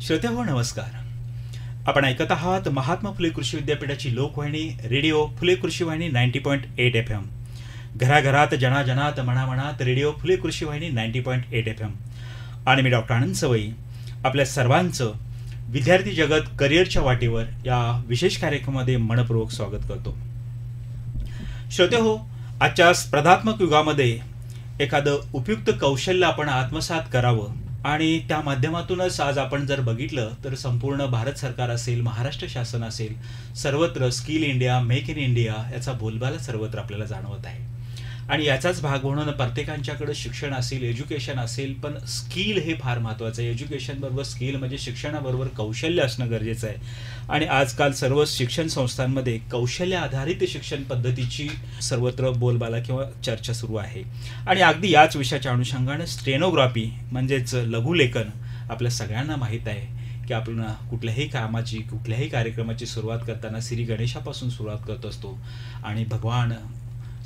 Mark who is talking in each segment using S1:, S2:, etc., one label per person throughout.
S1: श्रोत्याहो नमस्कार. आपण ऐकत आहात महात्मा फुले कृषी विद्यापीठाची लोकवाहिनी रेडिओ फुले कृषी वाहिनी 90.8 FM. घराघरात जनाजनात मनामनात रेडिओ फुले कृषी वाहिनी 90.8 FM. आणि मी डॉक्टर आनंद सवई आपल्या सर्वांचं विद्यार्थी जगत करिअरच्या वाटेवर या विशेष कार्यक्रमामध्ये मनपूर्वक स्वागत करतो. श्रोत्याहो, आजच्या स्पर्धात्मक युगामध्ये एखादं उपयुक्त कौशल्य आपण आत्मसात करावं आणि त्या माध्यमातूनच आज आपण जर बघितलं तर संपूर्ण भारत सरकार असेल, महाराष्ट्र शासन असेल, सर्वत्र skill India, make in India याचा बोलबाला सर्वत्र आपल्याला जाणवत आहे. आणि याचाच भाग म्हणून प्रत्येकांच्याकडे शिक्षण असेल, एज्युकेशन असेल, पण स्किल हे फार महत्त्वाचं आहे. एज्युकेशन बरोबर स्किल म्हणजे शिक्षणाबरोबर कौशल्य असणं गरजेचं आहे. आणि आजकाल सर्व शिक्षण संस्थांमध्ये कौशल्य आधारित शिक्षण पद्धतीची सर्वत्र बोलबाला किंवा चर्चा सुरू आहे. आणि अगदी याच विषयाच्या अनुषंगाने स्टेनोग्राफी म्हणजेच लघुलेखन आपल्या सगळ्यांना माहीत आहे की आपण कुठल्याही कामाची, कुठल्याही कार्यक्रमाची सुरुवात करताना श्री गणेशापासून सुरुवात करत असतो. आणि भगवान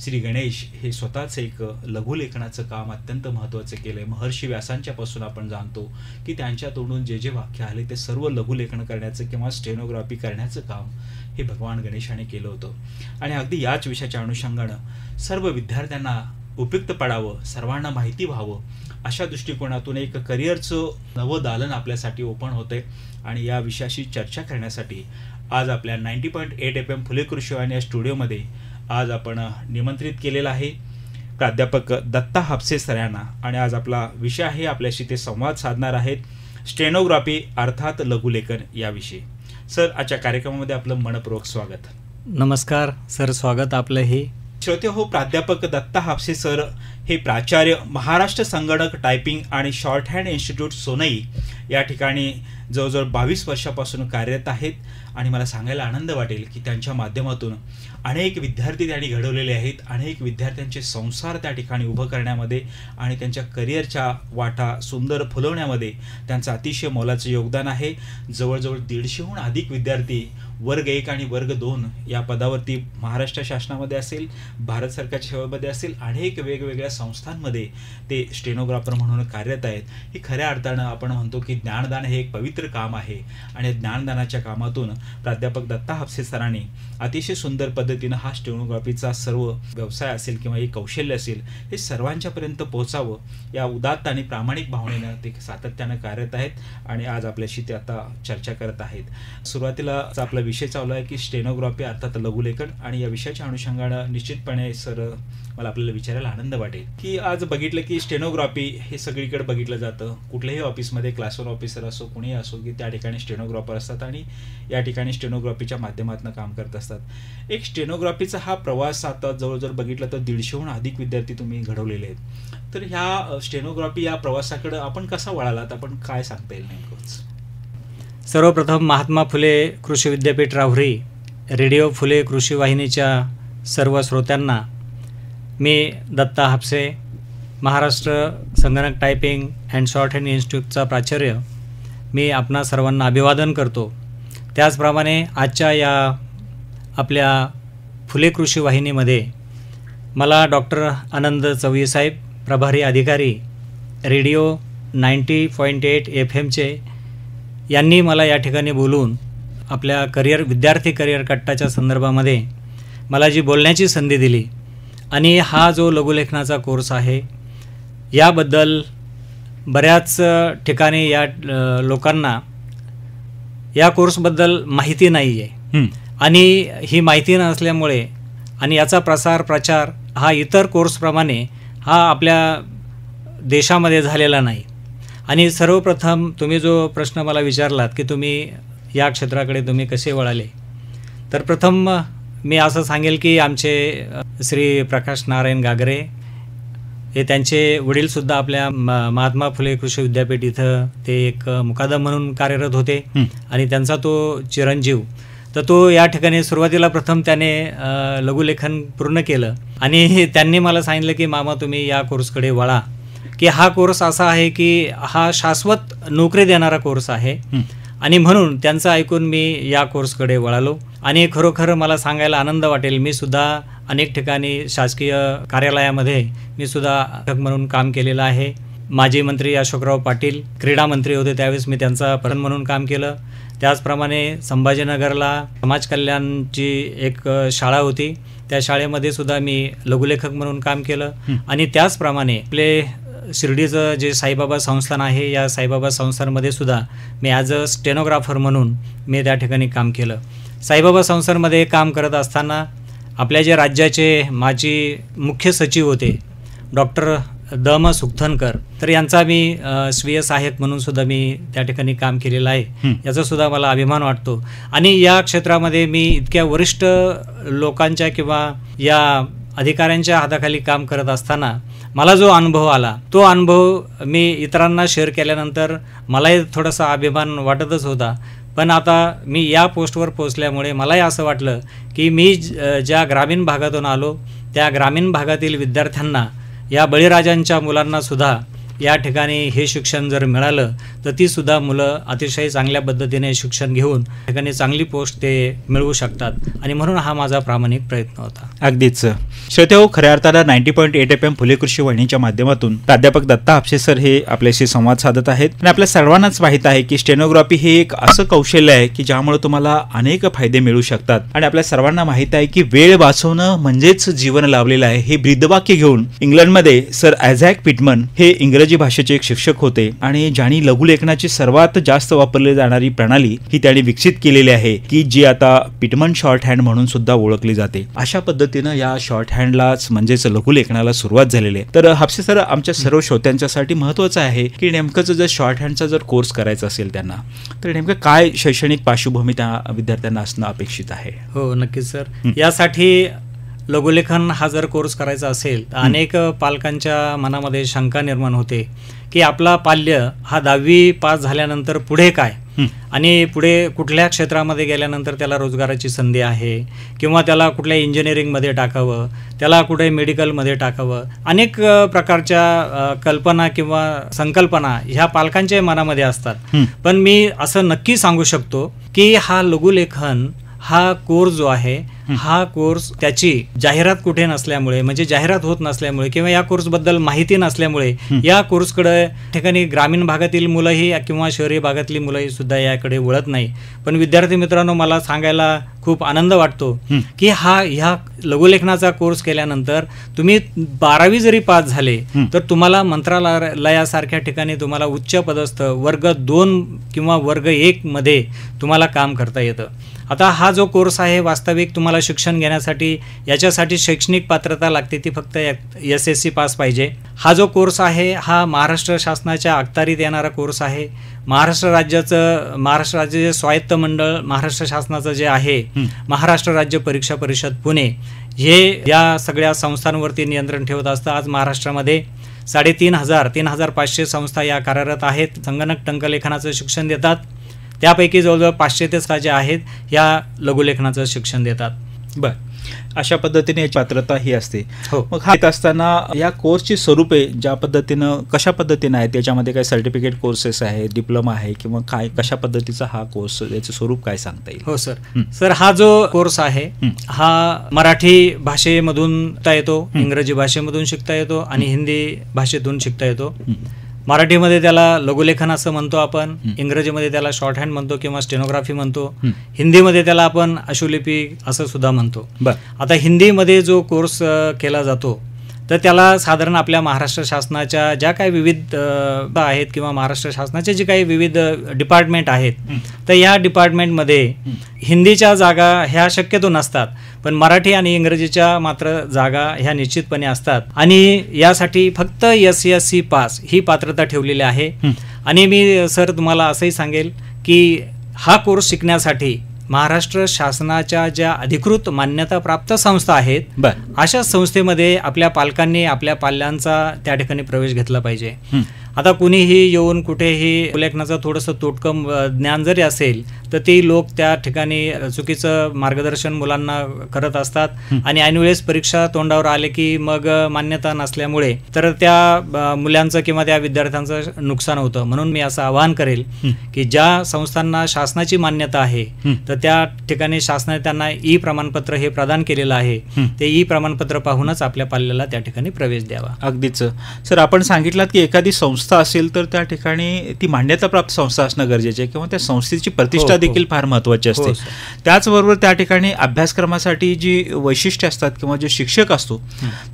S1: श्री गणेश हे स्वतःच एक लघुलेखनाचं काम अत्यंत महत्त्वाचं केलं आहे. महर्षी व्यासांच्यापासून आपण जाणतो की त्यांच्या तोंडून जे जे वाक्य आले ते सर्व लघुलेखन करण्याचं किंवा स्टेनोग्राफी करण्याचं काम हे भगवान गणेशाने केलं होतं. आणि अगदी याच विषयाच्या अनुषंगानं सर्व विद्यार्थ्यांना उपयुक्त पडावं, सर्वांना माहिती व्हावं अशा दृष्टिकोनातून एक करिअरचं नवं दालन आपल्यासाठी ओपन होतंय. आणि या विषयाशी चर्चा करण्यासाठी आज आपल्या 90.8 FM फुले कृषी वाहिनी या स्टुडिओमध्ये आज आपण निमंत्रित केलेला आहे प्राध्यापक दत्ता हापसे सर यांना. आणि आज आपला विषय आहे, आपल्याशी ते संवाद साधणार आहेत स्टेनोग्राफी अर्थात लघुलेखन याविषयी. सर, आजच्या कार्यक्रमामध्ये आपलं मनपूर्वक स्वागत.
S2: नमस्कार सर, स्वागत आपलं. हे
S1: श्रोते हो, प्राध्यापक दत्ता हापसे सर हे प्राचार्य, महाराष्ट्र संगणक टायपिंग आणि शॉर्ट हँड इन्स्टिट्यूट सोनई या ठिकाणी जवळजवळ 22 वर्षापासून कार्यरत आहेत. आणि मला सांगायला आनंद वाटेल की त्यांच्या माध्यमातून अनेक विद्यार्थी त्यांनी घडवलेले आहेत. अनेक विद्यार्थ्यांचे संसार त्या ठिकाणी उभं करण्यामध्ये आणि त्यांच्या करिअरच्या वाटा सुंदर फुलवण्यामध्ये त्यांचं अतिशय मोलाचं योगदान आहे. जवळजवळ 150हून अधिक विद्यार्थी वर्ग 1 आणि वर्ग 2 या पदावरती महाराष्ट्र शासनामध्ये असेल, भारत सरकारच्या सेवेमध्ये असेल, अनेक वेगवेगळ्या संस्थांमध्ये ते स्टेनोग्राफर म्हणून कार्यरत आहेत. ही खऱ्या अर्थानं आपण म्हणतो की ज्ञानदान हे एक पवित्र काम आहे. आणि ज्ञानदानाच्या कामातून प्राध्यापक दत्ता हापसे सरांनी अतिशय सुंदर पद्धतीनं हा स्टेनोग्राफीचा सर्व व्यवसाय असेल किंवा हे कौशल्य असेल हे सर्वांच्यापर्यंत पोहोचावं या उदात्त आणि प्रामाणिक भावनेनं ते सातत्यानं कार्यरत आहेत. आणि आज आपल्याशी ते आता चर्चा करत आहेत. सुरुवातीला आपला विषय चालू आहे की स्टेनोग्राफी अर्थात लघुलेखन. आणि या विषयाच्या अनुषंगानं निश्चितपणे सर मला आपल्याला विचारायला आनंद वाटेल की आज बघितलं की स्टेनोग्राफी हे सगळीकडे बघितलं जातं. कुठल्याही ऑफिसमध्ये क्लास 1 ऑफिसर असो, कुणीही असो, की त्या ठिकाणी स्टेनोग्राफर असतात आणि या ठिकाणी स्टेनोग्राफीच्या माध्यमातून काम करत असतात. एक स्टेनोग्राफीचा हा प्रवास आता जवळजवळ बघितलं तर 150हून अधिक विद्यार्थी तुम्ही घडवलेले आहेत. तर ह्या स्टेनोग्राफी या प्रवासाकडे आपण कसा वळालात, आपण काय सांगता येईल नेमकंच?
S2: सर्वप्रथम महात्मा फुले कृषी विद्यापीठ राहुरी रेडिओ फुले कृषी वाहिनीच्या सर्व श्रोत्यांना मी दत्ता हापसे, महाराष्ट्र संगणक टायपिंग अँड शॉर्ट हँड इन्स्टिट्यूटचा प्राचार्य, मी आपणा सर्वांना अभिवादन करतो. त्याचप्रमाणे आजच्या या आपल्या फुले कृषी वाहिनीमध्ये मला डॉक्टर आनंद चवई साहेब, प्रभारी अधिकारी रेडिओ 90.8 FMचे, यांनी मला या ठिकाणी बोलून आपल्या विद्यार्थी करिअर कट्टाच्या संदर्भामध्ये मला जी बोलण्याची संधी दिली आणि हा जो लघुलेखनाचा कोर्स आहे याबद्दल बऱ्याच ठिकाणी या लोकांना या कोर्सबद्दल माहिती नाही आहे. आणि ही माहिती नसल्यामुळे आणि याचा प्रचार हा इतर कोर्सप्रमाणे हा आपल्या देशामध्ये झालेला नाही. आणि सर्वप्रथम तुम्ही जो प्रश्न मला विचारलात की तुम्ही या क्षेत्राकडे तुम्ही कसे वळाले, तर प्रथम मी असं सांगेल की आमचे श्री प्रकाश नारायण गागरे हे, त्यांचे वडीलसुद्धा आपल्या महात्मा फुले कृषी विद्यापीठ इथं ते एक मुकादम म्हणून कार्यरत होते. आणि त्यांचा तो चिरंजीव, तर तो या ठिकाणी सुरुवातीला प्रथम त्याने लघुलेखन पूर्ण केलं. आणि त्यांनी मला सांगितलं की मामा तुम्ही या कोर्सकडे वळा, की हा कोर्स असा आहे की हा शाश्वत नोकरी देणारा कोर्स आहे. आणि म्हणून त्यांचं ऐकून मी या कोर्सकडे वळालो. आणि खरोखर मला सांगायला आनंद वाटेल, मी सुद्धा अनेक ठिकाणी शासकीय कार्यालयामध्ये मी सुद्धा म्हणून काम केलेलं आहे. माजी मंत्री अशोकराव पाटील क्रीडा मंत्री होते, त्यावेळेस मी त्यांचा प्रधान म्हणून काम केलं. त्याचप्रमाणे संभाजीनगरला समाज कल्याणची एक शाळा होती, त्या शाळेमध्ये सुद्धा मी लघुलेखक म्हणून काम केलं. आणि त्याचप्रमाणे आपले शिर्डीचं जे साईबाबा संस्थान आहे, या साईबाबा संस्थानमध्ये सुद्धा मी ॲज अ स्टेनोग्राफर म्हणून मी त्या ठिकाणी काम केलं. साईबाबा संस्थानमध्ये काम करत असताना आपल्या जे राज्याचे माजी मुख्य सचिव होते डॉक्टर द.म. सुखथनकर, तर यांचा मी स्वीय सहाय्यक म्हणून सुद्धा मी त्या ठिकाणी काम केलेलं आहे. याचा सुद्धा मला अभिमान वाटतो. आणि या क्षेत्रामध्ये मी इतक्या वरिष्ठ लोकांच्या किंवा या अधिकाऱ्यांच्या हाताखाली काम करत असताना मला जो अनुभव आला, तो अनुभव मी इतरांना शेअर केल्यानंतर मलाही थोडासा अभिमान वाटतच होता. पण आता मी या पोस्टवर पोचल्यामुळे मलाही असं वाटलं की मी ज्या ग्रामीण भागातून आलो, त्या ग्रामीण भागातील विद्यार्थ्यांना, या बळीराजांच्या मुलांना सुद्धा या ठिकाणी हे शिक्षण जर मिळालं तर ती सुद्धा मुलं अतिशय चांगल्या पद्धतीने शिक्षण घेऊन ठिकाणी चांगली पोस्ट ते मिळवू शकतात. आणि म्हणून हा माझा प्रामाणिक प्रयत्न होता.
S1: अगदीच श्रोतेहो, खऱ्या अर्थाला 90.8 FM फुले कृषी वाहिनीच्या माध्यमातून प्राध्यापक दत्ता हापसे सर हे आपल्याशी संवाद साधत आहेत. आणि आपल्या सर्वांनाच माहीत आहे की स्टेनोग्राफी हे एक असं कौशल्य आहे की ज्यामुळे तुम्हाला अनेक फायदे मिळू शकतात. आणि आपल्या सर्वांना माहीत आहे की वेळ वाचवणं म्हणजेच जीवन लाभलेलं आहे, हे ब्रीदवाक्य घेऊन इंग्लंडमध्ये सर आयझॅक पिटमन हे इंग्रजी भाषेचे एक शिक्षक होते आणि ज्यांनी लघुलेखनाची सर्वात जास्त वापरली जाणारी प्रणाली ही त्यांनी विकसित केलेली आहे की जी आता पिटमन शॉर्ट हँड म्हणून सुद्धा ओळखली जाते. अशा पद्धतीनं या शॉर्ट हँडलाच म्हणजेच लघुलेखनाला सुरुवात झालेली आहे. तर हापसे सर, आमच्या सर्व श्रोत्यांच्यासाठी महत्त्वाचं आहे की नेमकंच जर शॉर्ट हँडचा जर कोर्स करायचा असेल त्यांना, तर नेमकं काय शैक्षणिक पार्श्वभूमी त्या विद्यार्थ्यांना असणं अपेक्षित आहे?
S2: हो, नक्कीच सर. यासाठी लघुलेखन हा जर कोर्स करायचा असेल तर अनेक पालकांच्या मनामध्ये शंका निर्माण होते की आपला पाल्य हा 10वी पास झाल्यानंतर पुढे काय, आणि पुढे कुठल्या क्षेत्रामध्ये गेल्यानंतर त्याला रोजगाराची संधी आहे, किंवा त्याला कुठल्या इंजिनिअरिंगमध्ये टाकावं, त्याला कुठे मेडिकलमध्ये टाकावं. अनेक प्रकारच्या कल्पना किंवा संकल्पना ह्या पालकांच्या मनामध्ये असतात. पण मी असं नक्की सांगू शकतो की हा लघुलेखन हा कोर्स जो आहे, हा कोर्स त्याची जाहिरात कुठे नसल्यामुळे, म्हणजे जाहिरात होत नसल्यामुळे किंवा या कोर्सबद्दल माहिती नसल्यामुळे या कोर्सकडे ठिकाणी ग्रामीण भागातील मुलंही किंवा शहरी भागातली मुलंही सुद्धा याकडे वळत नाही. पण विद्यार्थी मित्रांनो, मला सांगायला खूप आनंद वाटतो की ह्या लघुलेखनाचा कोर्स केल्यानंतर तुम्ही 12वी जरी पास झाले तर तुम्हाला मंत्रालयासारख्या ठिकाणी तुम्हाला उच्च पदस्थ वर्ग 2 किंवा वर्ग 1 मध्ये तुम्हाला काम करता येतं. आता हा जो कोर्स आहे, वास्तविक तुम्हाला शिक्षण घेण्यासाठी याच्यासाठी शैक्षणिक पात्रता लागते, ती फक्त SSC पास पाहिजे. हा जो कोर्स आहे हा महाराष्ट्र शासनाच्या अखत्यारीत येणारा कोर्स आहे. महाराष्ट्र राज्याचे स्वायत्त मंडळ महाराष्ट्र शासनाचं जे आहे, महाराष्ट्र राज्य परीक्षा परिषद पुणे, हे या सगळ्या संस्थांवरती नियंत्रण ठेवत असतं. आज महाराष्ट्रामध्ये 3,500 संस्था या कार्यरत आहेत, संगणक टंकलेखनाचं शिक्षण देतात. त्यापैकी जवळजवळ 500 ते 600 आहेत या लघुलेखनाचं शिक्षण देतात.
S1: बर, अशा पद्धतीने याची पात्रता ही असते.
S2: हो.
S1: मग हा असताना या कोर्सची स्वरूपे ज्या पद्धतीनं कशा पद्धतीनं आहेत, त्याच्यामध्ये काय सर्टिफिकेट कोर्सेस आहे, डिप्लोमा आहे, किंवा काय कशा पद्धतीचा हा कोर्स, याचं स्वरूप काय सांगता येईल?
S2: हो सर, हा जो कोर्स आहे हा मराठी भाषेमधून शिकता येतो, इंग्रजी भाषेमधून शिकता येतो आणि हिंदी भाषेतून शिकता येतो. मराठीमध्ये त्याला लघुलेखन असं म्हणतो आपण, इंग्रजीमध्ये त्याला शॉर्ट हँड म्हणतो किंवा स्टेनोग्राफी म्हणतो, हिंदीमध्ये त्याला आपण अशुलिपी असं सुद्धा म्हणतो. आता हिंदीमध्ये जो कोर्स केला जातो तर त्याला साधारण आपल्या महाराष्ट्र शासनाच्या ज्या काही विविध आहेत किंवा महाराष्ट्र शासनाचे जे काही विविध डिपार्टमेंट आहेत, तर या डिपार्टमेंटमध्ये हिंदीच्या जागा ह्या शक्यतो नसतात, पण मराठी आणि इंग्रजीच्या मात्र जागा ह्या निश्चितपणे असतात. आणि यासाठी फक्त SSC पास ही पात्रता ठेवलेली आहे. आणि मी सर तुम्हाला असंही सांगेल की हा कोर्स शिकण्यासाठी महाराष्ट्र शासनाच्या ज्या अधिकृत मान्यताप्राप्त संस्था आहेत, अशा संस्थेमध्ये आपल्या पालकांनी आपल्या पाल्यांचा त्या ठिकाणी प्रवेश घेतला पाहिजे. आता कुणीही येऊन कुठेही लेखनाचं थोडंसं तोटकं ज्ञान जरी असेल तर ती लोक त्या ठिकाणी चुकीचं मार्गदर्शन मुलांना करत असतात आणि ऐनवेळेस परीक्षा तोंडावर आले की मग मान्यता नसल्यामुळे तर त्या मुलांचं किंवा त्या विद्यार्थ्यांचं नुकसान होतं. म्हणून मी असं आवाहन करेल की ज्या संस्थांना शासनाची मान्यता आहे तर त्या ठिकाणी शासनाने त्यांना ई प्रमाणपत्र हे प्रदान केलेलं आहे, ते ई प्रमाणपत्र पाहूनच आपल्या पाल्याला त्या ठिकाणी प्रवेश द्यावा.
S1: अगदीच सर, आपण सांगितलं की एखादी संस्था असेल तर त्या ठिकाणी ती मान्यताप्राप्त संस्था असणं गरजेचे आहे किंवा त्या संस्थेची प्रतिष्ठा देखील फार महत्त्वाची असते. त्याचबरोबर त्या ठिकाणी अभ्यासक्रमासाठी जी वैशिष्ट्ये असतात किंवा जे शिक्षक असतो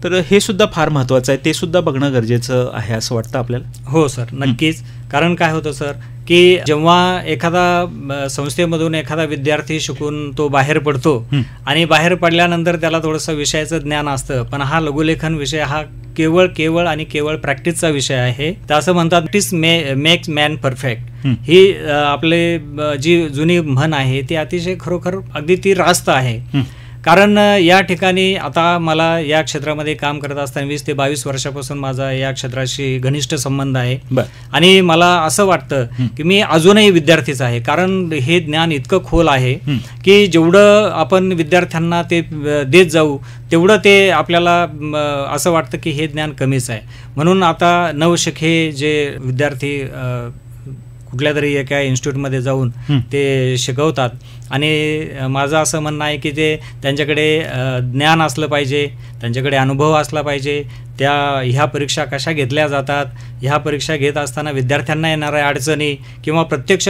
S1: तर हे सुद्धा फार महत्त्वाचं आहे, ते सुद्धा बघणं गरजेचं आहे असं वाटतं आपल्याला.
S2: हो सर, नक्कीच. कारण काय होतं सर की जेव्हा एखादा संस्थेमधून एखादा विद्यार्थी शिकून तो बाहेर पडतो आणि बाहेर पडल्यानंतर त्याला थोडंसं विषयाचं ज्ञान असतं, पण हा लघुलेखन विषय हा केवळ आणि केवळ प्रॅक्टिसचा विषय आहे. तर असं म्हणतात प्रॅक्टिस मेक्स मॅन परफेक्ट. ही आपले जी जुनी म्हण आहे ती अतिशय खरोखर अगदी ती रास्त आहे. कारण या ठिकाणी आता मला या क्षेत्रामध्ये काम करत असताना 20 ते 22 वर्षापासून माझा या क्षेत्राशी घनिष्ठ संबंध आहे आणि मला असं वाटतं की मी अजूनही विद्यार्थीच आहे. कारण हे ज्ञान इतकं खोल आहे की जेवढं आपण विद्यार्थ्यांना ते देत जाऊ तेवढं ते आपल्याला असं वाटतं की हे ज्ञान कमीच आहे. म्हणून आता नवशिखे जे विद्यार्थी कुठल्या तरी एका इन्स्टिट्यूटमध्ये जाऊन ते शिकवतात आणि माझं असं म्हणणं आहे की ते त्यांच्याकडे ज्ञान असलं पाहिजे, त्यांच्याकडे अनुभव असला पाहिजे, त्या ह्या परीक्षा कशा घेतल्या जातात, ह्या परीक्षा घेत असताना विद्यार्थ्यांना येणाऱ्या अडचणी किंवा प्रत्यक्ष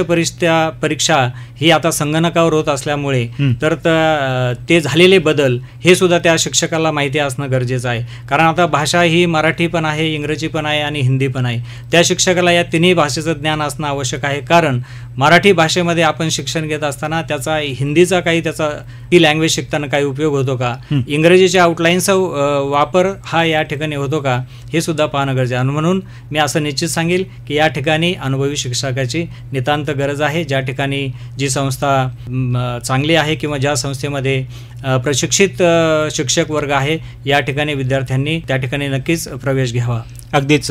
S2: परीक्षा ही आता संगणकावर होत असल्यामुळे तर ते झालेले बदल हे सुद्धा त्या शिक्षकाला माहिती असणं गरजेचं आहे. कारण आता भाषा ही मराठी पण आहे, इंग्रजी पण आहे आणि हिंदी पण आहे. त्या शिक्षकाला या तिन्ही भाषेचं ज्ञान असणं आवश्यक आहे. कारण मराठी भाषेमध्ये आपण शिक्षण घेत असताना त्याचा हिंदीचा काही त्याचा ती लँग्वेज शिकताना काही उपयोग होतो का, इंग्रजीच्या आउटलाईनचा वापर हा या ठिकाणी होतो का, हे सुद्धा पाहणं गरजेचं आहे. म्हणून मी असं निश्चित सांगेल की या ठिकाणी अनुभवी शिक्षकाची नितांत गरज आहे. ज्या ठिकाणी जी संस्था चांगली आहे किंवा ज्या संस्थेमध्ये प्रशिक्षित शिक्षक वर्ग आहे या ठिकाणी विद्यार्थ्यांनी त्या ठिकाणी नक्कीच प्रवेश घ्यावा.
S1: अगदीच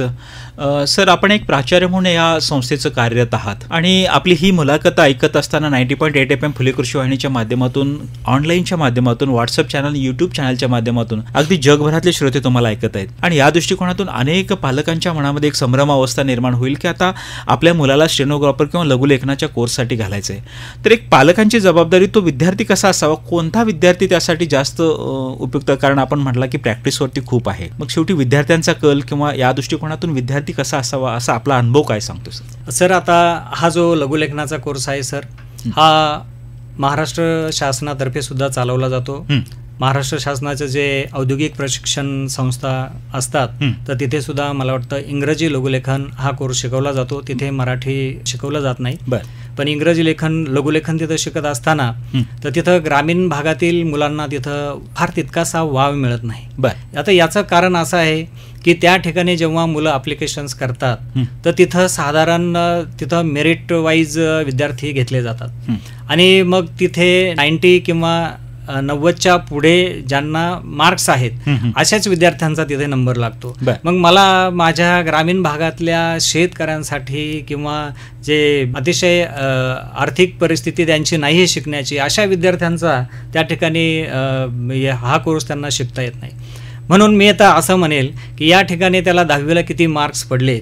S1: सर, आपण एक प्राचार्य म्हणून या संस्थेचं कार्यरत आहात आणि आपली ही मुलाखत ऐकत असताना 90.8 FM फुले कृषी वाहिनीच्या माध्यमातून, ऑनलाईनच्या माध्यमातून, व्हॉट्सअप चॅनल, यूट्यूब चॅनलच्या माध्यमातून अगदी जगभरातले श्रोते तुम्हाला ऐकत आहेत आणि या दृष्टिकोनातून अनेक पालकांच्या मनामध्ये एक संभ्रमावस्था निर्माण होईल की आता आपल्या मुलाला स्टेनोग्राफर किंवा लघुलेखनाच्या कोर्ससाठी घालायचं आहे. तर एक पालकांची जबाबदारी, तो विद्यार्थी कसा असावा, कोणता विद्यार्थी त्यासाठी जास्त उपयुक्त, कारण आपण म्हटलं की प्रॅक्टिसवरती खूप आहे. मग शेवटी विद्यार्थ्यांचा कल किंवा या दृष्टिकोनातून विद्यार्थी कसा असावा असा आपला अनुभव काय सांगतो सर?
S2: सर, आता हा जो लघुलेखनाचा कोर्स आहे सर, हा महाराष्ट्र शासनातर्फे सुद्धा चालवला जातो. महाराष्ट्र शासनाचे जे औद्योगिक प्रशिक्षण संस्था असतात तर तिथे सुद्धा मला वाटतं इंग्रजी लघुलेखन हा कोर्स शिकवला जातो. तिथे मराठी शिकवलं जात नाही. पण इंग्रजी लघुलेखन तिथं शिकत असताना तर तिथं ग्रामीण भागातील मुलांना तिथं फार तितकासा वाव मिळत नाही. आता याचं कारण असं आहे की त्या ठिकाणी जेव्हा मुलं ॲप्लिकेशन्स करतात तर तिथं साधारण तिथं मेरिट वाईज विद्यार्थी घेतले जातात आणि मग तिथे 90 किंवा 90च्या पुढे ज्यांना मार्क्स आहेत अशाच विद्यार्थ्यांचा तिथे नंबर लागतो. मग मला माझ्या ग्रामीण भागातल्या शेतकऱ्यांसाठी किंवा जे अतिशय आर्थिक परिस्थिती त्यांची नाही शिकण्याची अशा विद्यार्थ्यांचा त्या ठिकाणी हा कोर्स त्यांना शिकता येत नाही. म्हणून मी आता असं म्हणेल की या ठिकाणी त्याला 10वीला किती मार्क्स पडले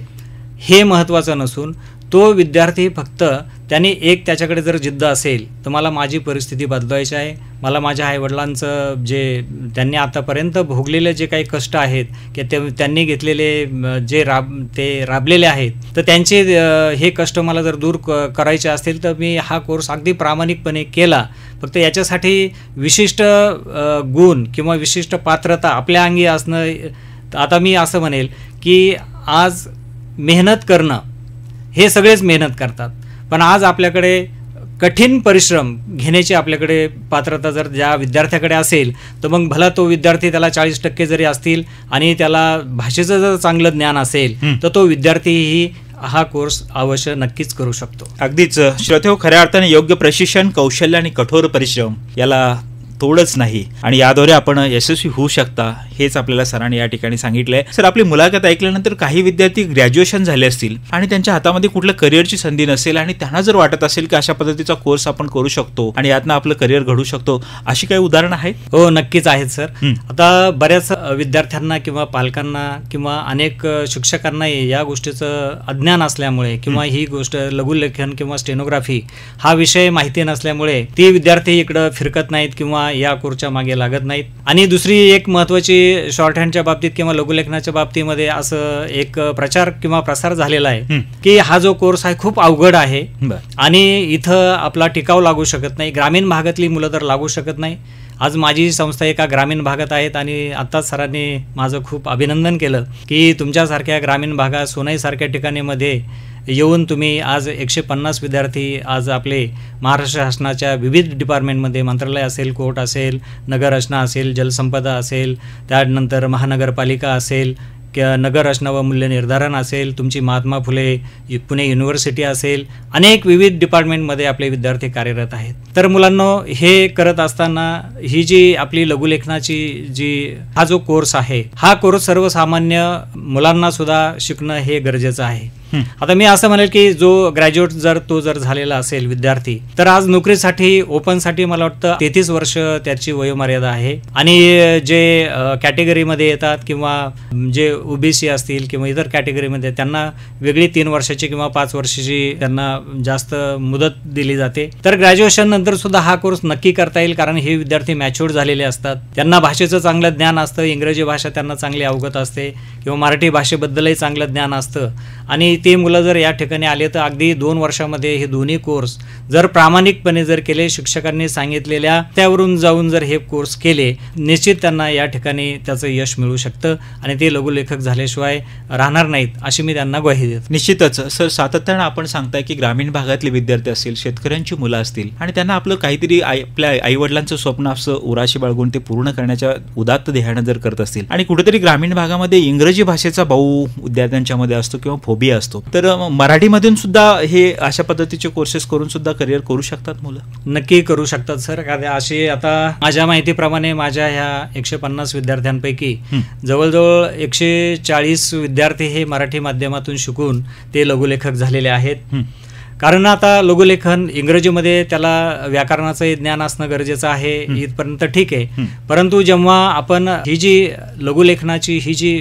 S2: हे महत्त्वाचं नसून तो विद्यार्थी फक्त त्यांनी एक त्याच्याकडे जर जिद्द असेल तर मला माझी परिस्थिती बदलवायची आहे, मला माझ्या आईवडिलांचं जे त्यांनी आतापर्यंत भोगलेले जे काही कष्ट आहेत की त्यांनी घेतलेले जे राबलेले आहेत तर त्यांचे हे कष्ट मला जर दूर करायचे असतील तर मी हा कोर्स अगदी प्रामाणिकपणे केला. फक्त याच्यासाठी विशिष्ट गुण किंवा विशिष्ट पात्रता आपल्या अंगी असणं, आता मी असं म्हणेल की आज मेहनत करणं हे सगळेच मेहनत करतात, पण आज आपल्याकडे कठीण परिश्रम घेण्याची आपल्याकडे पात्रता जर ज्या विद्यार्थ्याकडे असेल तर मग भला तो विद्यार्थी त्याला 40% जरी असतील आणि त्याला भाषेचं जर चांगलं ज्ञान असेल तर तो विद्यार्थीही हा कोर्स अवश्य नक्कीच करू शकतो.
S1: अगदीच श्रोतेहो, खऱ्या अर्थाने योग्य प्रशिक्षण, कौशल्य आणि कठोर परिश्रम याला तोडच नाही आणि याद्वारे आपण यशस्वी होऊ शकता हेच आपल्याला सरांनी या ठिकाणी सांगितलंय. सर, आपली मुलाखत ऐकल्यानंतर काही विद्यार्थी ग्रॅज्युएशन झाले असतील आणि त्यांच्या हातामध्ये कुठलं करिअरची संधी नसेल आणि त्यांना जर वाटत असेल की अशा पद्धतीचा कोर्स आपण करू शकतो आणि यातनं आपलं करिअर घडू शकतो, अशी काही उदाहरणं आहेत?
S2: हो, नक्कीच आहेत सर. आता बऱ्याच विद्यार्थ्यांना किंवा पालकांना किंवा अनेक शिक्षकांना या गोष्टीचं अज्ञान असल्यामुळे किंवा ही गोष्ट लघुलेखन किंवा स्टेनोग्राफी हा विषय माहिती नसल्यामुळे ती विद्यार्थी इकडं फिरकत नाहीत किंवा या कोर्सच्या मागे लागत नाहीत. आणि दुसरी एक महत्वाची शॉर्ट हँडच्या बाबतीत किंवा लघुलेखनाच्या बाबतीमध्ये असं एक प्रचार किंवा प्रसार झालेला आहे की हा जो कोर्स आहे खूप अवघड आहे आणि इथं आपला टिकाव लागू शकत नाही. ग्रामीण भागातली मुलं तर लागू शकत नाही. आज माझी संस्था एका ग्रामीण भागात आहेत आणि आत्ताच सरांनी माझं खूप अभिनंदन केलं की तुमच्यासारख्या ग्रामीण भागात सोनाईसारख्या ठिकाणीमध्ये येऊन तुम्ही आज 150 विद्यार्थी आज आपले महाराष्ट्र शासनाच्या विविध डिपार्टमेंटमध्ये मंत्रालय असेल, कोर्ट असेल, नगररचना असेल, जलसंपदा असेल, त्यानंतर महानगरपालिका असेल, नगर रचना व मूल्य निर्धारण असेल, तुमची महात्मा फुले पुणे युनिव्हर्सिटी असेल, अनेक विविध डिपार्टमेंटमध्ये आपले विद्यार्थी कार्यरत आहेत. तर मुलांनो, हे करत असताना ही जी आपली लघुलेखनाची हा जो कोर्स आहे, हा कोर्स सर्वसामान्य मुलांना सुद्धा शिकणं हे गरजेचं आहे. आता मी असं म्हणेल की जो ग्रॅज्युएट जर झालेला असेल विद्यार्थी, तर आज नोकरीसाठी ओपनसाठी मला वाटतं 33 वर्ष त्याची वयोमर्यादा आहे. आणि जे कॅटेगरीमध्ये येतात किंवा जे ओबीसी असतील किंवा इतर कॅटेगरीमध्ये त्यांना वेगळी 3 वर्षाची किंवा 5 वर्षाची त्यांना जास्त मुदत दिली जाते. तर ग्रॅज्युएशन नंतर सुद्धा हा कोर्स नक्की करता येईल, कारण हे विद्यार्थी मॅच्युअर्ड झालेले असतात. त्यांना भाषेचं चांगलं ज्ञान असतं, इंग्रजी भाषा त्यांना चांगली अवगत असते किंवा मराठी भाषेबद्दलही चांगलं ज्ञान असतं. आणि ते मुलं जर या ठिकाणी आले तर अगदी 2 वर्षामध्ये हे दोन्ही कोर्स जर प्रामाणिकपणे जर केले, शिक्षकांनी सांगितलेल्या त्यावरून जाऊन जर हे कोर्स केले, निश्चित त्यांना या ठिकाणी त्याचं यश मिळू शकतं आणि ते लघुलेखक झाल्याशिवाय राहणार नाहीत, अशी मी त्यांना ग्वाही देतो.
S1: निश्चितच सर, सातत्यानं आपण सांगताय की ग्रामीण भागातले विद्यार्थी असतील, शेतकऱ्यांची मुलं असतील आणि त्यांना आपलं काहीतरी आपल्या आईवडिलांचं स्वप्न असं उराशी बाळगून ते पूर्ण करण्याच्या उदात्त ध्येयानं जर करत असतील आणि कुठेतरी ग्रामीण भागामध्ये इंग्रजी भाषेचा भाऊ विद्यार्थ्यांच्यामध्ये असतो किंवा फोबिया असतो, तर मराठीमधून सुद्धा हे अशा पद्धतीचे कोर्सेस करून सुद्धा करिअर करू शकतात मुलं?
S2: नक्की करू शकतात सर. कारण अशी आता माझ्या माहितीप्रमाणे माझ्या ह्या 150 विद्यार्थ्यांपैकी जवळजवळ 140 विद्यार्थी हे मराठी माध्यमातून शिकून ते लघुलेखक झालेले आहेत. कारण आता लघुलेखन इंग्रजीमध्ये त्याला व्याकरणाचं ज्ञान असणं गरजेचं आहे, इथपर्यंत ठीक आहे. परंतु जेव्हा आपण ही जी लघुलेखनाची ही जी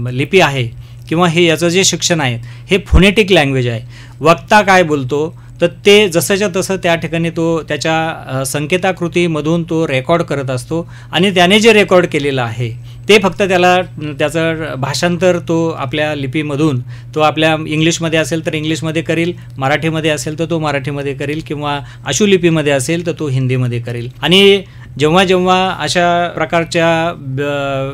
S2: लिपी आहे किंवा हे याचं जे शिक्षण आहे हे फोनेटिक लँग्वेज आहे. वक्ता काय बोलतो तर ते जसंच्या तसं त्या ठिकाणी तो त्याच्या संकेताकृतीमधून तो रेकॉर्ड करत असतो आणि त्याने जे रेकॉर्ड केलेलं आहे ते फक्त त्याचं भाषांतर तो आपल्या लिपीमधून तो आपल्या इंग्लिशमध्ये असेल तर इंग्लिशमध्ये करील, मराठीमध्ये असेल तर तो मराठीमध्ये करील किंवा आशुलिपीमध्ये असेल तर तो हिंदीमध्ये करील. आणि जेव्हा जेव्हा अशा प्रकारच्या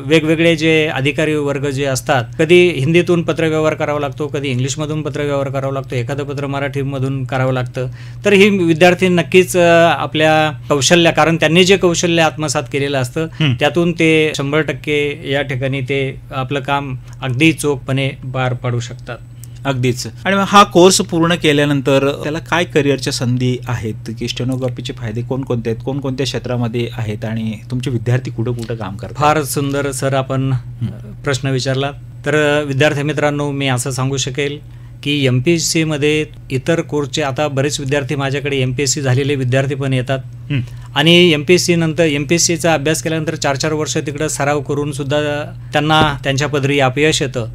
S2: वेगवेगळे जे अधिकारी वर्ग जे असतात, कधी हिंदीतून पत्रव्यवहार करावा लागतो, कधी इंग्लिशमधून पत्रव्यवहार करावा लागतो, एखादं पत्र मराठीमधून करावं लागतं, तर ही विद्यार्थी नक्कीच आपल्या कौशल्य, कारण त्यांनी जे कौशल्य आत्मसात केलेलं असतं त्यातून ते 100% या ठिकाणी ते आपलं काम अगदी चोखपणे पार पाडू शकतात.
S1: अगदीच. आणि हा कोर्स पूर्ण केल्यानंतर त्याला काय करिअरच्या संधी आहेत की स्टेनोग्राफीचे फायदे कोणकोणते आहेत, कोणकोणत्या क्षेत्रामध्ये आहेत आणि तुमचे विद्यार्थी कुठं कुठं काम करतात?
S2: फार सुंदर सर आपण प्रश्न विचारला. तर विद्यार्थी मित्रांनो, मी असं सांगू शकेल की MPSC मध्ये इतर कोर्सचे आता बरेच विद्यार्थी माझ्याकडे MPSC झालेले विद्यार्थी पण येतात आणि MPSCचा अभ्यास केल्यानंतर 4-4 वर्ष तिकडं सराव करून सुद्धा त्यांना त्यांच्या पदरी अपयश येतं.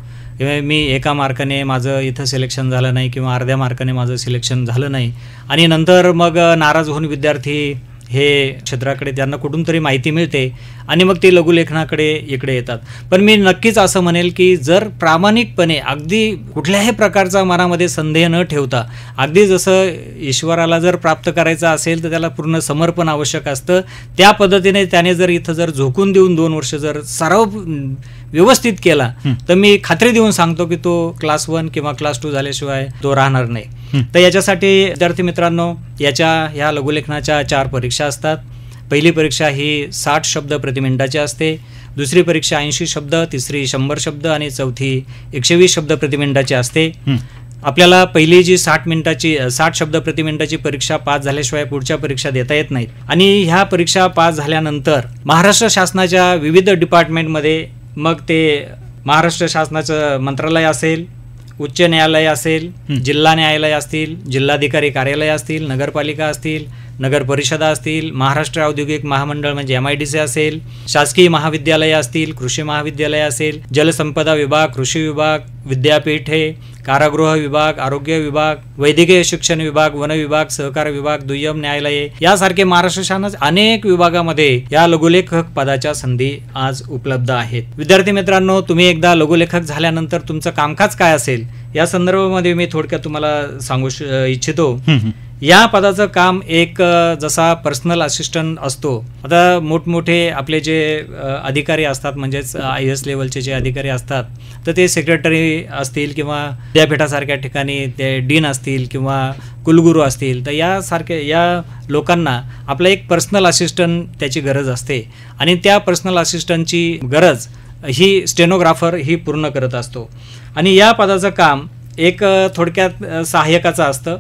S2: मी एका मार्काने माझं इथं सिलेक्शन झालं नाही किंवा अर्ध्या मार्काने माझं सिलेक्शन झालं नाही आणि नंतर मग नाराज होऊन विद्यार्थी हे क्षेत्राकडे त्यांना कुठून तरी माहिती मिळते आणि मग ते लघुलेखनाकडे इकडे येतात. पण मी नक्कीच असं म्हणेल की जर प्रामाणिकपणे अगदी कुठल्याही प्रकारचा मनामध्ये संदेह न ठेवता, अगदी जसं ईश्वराला जर प्राप्त करायचं असेल तर त्याला पूर्ण समर्पण आवश्यक असतं, त्या पद्धतीने त्याने जर इथं जर झोकून देऊन 2 वर्ष जर सराव व्यवस्थित केला तर मी खात्री देऊन सांगतो की तो क्लास 1 किंवा क्लास 2 झाल्याशिवाय तो राहणार नाही. तर याच्यासाठी विद्यार्थी मित्रांनो, ह्या लघुलेखनाच्या 4 परीक्षा असतात. पहिली परीक्षा ही 60 शब्द प्रति मिनिटाची असते, दुसरी परीक्षा 80 शब्द, तिसरी 100 शब्द आणि चौथी 120 शब्द प्रति मिनिटाची असते. आपल्याला पहिली जी 60 शब्द प्रति मिनिटाची परीक्षा पास झाल्याशिवाय पुढच्या परीक्षा देता येत नाहीत. आणि ह्या परीक्षा पास झाल्यानंतर महाराष्ट्र शासनाच्या विविध डिपार्टमेंटमध्ये, मग ते महाराष्ट्र शासनाचं मंत्रालय असेल, उच्च न्यायालय असेल, जिल्हा न्यायालय असतील, जिल्हाधिकारी कार्यालय असतील, नगरपालिका असतील, नगर परिषदा असतील, महाराष्ट्र औद्योगिक महामंडळ म्हणजे MIDC असेल, शासकीय महाविद्यालय असतील, कृषी महाविद्यालय असेल, जलसंपदा विभाग, कृषी विभाग, विद्यापीठे, कारागृह विभाग, आरोग्य विभाग, वैद्यकीय शिक्षण विभाग, वन विभाग, सहकार विभाग, दुय्यम न्यायालये यासारखे महाराष्ट्र शासनाच्या अनेक विभागामध्ये या लघुलेखक पदाच्या संधी आज उपलब्ध आहेत. विद्यार्थी मित्रांनो, तुम्ही एकदा लघुलेखक झाल्यानंतर तुमचं कामकाज काय असेल या संदर्भामध्ये मी थोडक्यात तुम्हाला सांगू इच्छितो. या पदाचं काम एक जसा पर्सनल असिस्टंट असतो. आता मोठमोठे आपले जे अधिकारी असतात, म्हणजेच IAS लेवलचे जे अधिकारी असतात, तर ते सेक्रेटरी असतील किंवा विद्यापीठासारख्या ठिकाणी ते डीन असतील किंवा कुलगुरू असतील, तर या लोकांना आपला एक पर्सनल असिस्टंट त्याची गरज असते. आणि त्या पर्सनल असिस्टंटची गरज ही स्टेनोग्राफर ही पूर्ण करत असतो. आणि या पदाचं काम एक थोडक्यात सहाय्यकाचं असतं.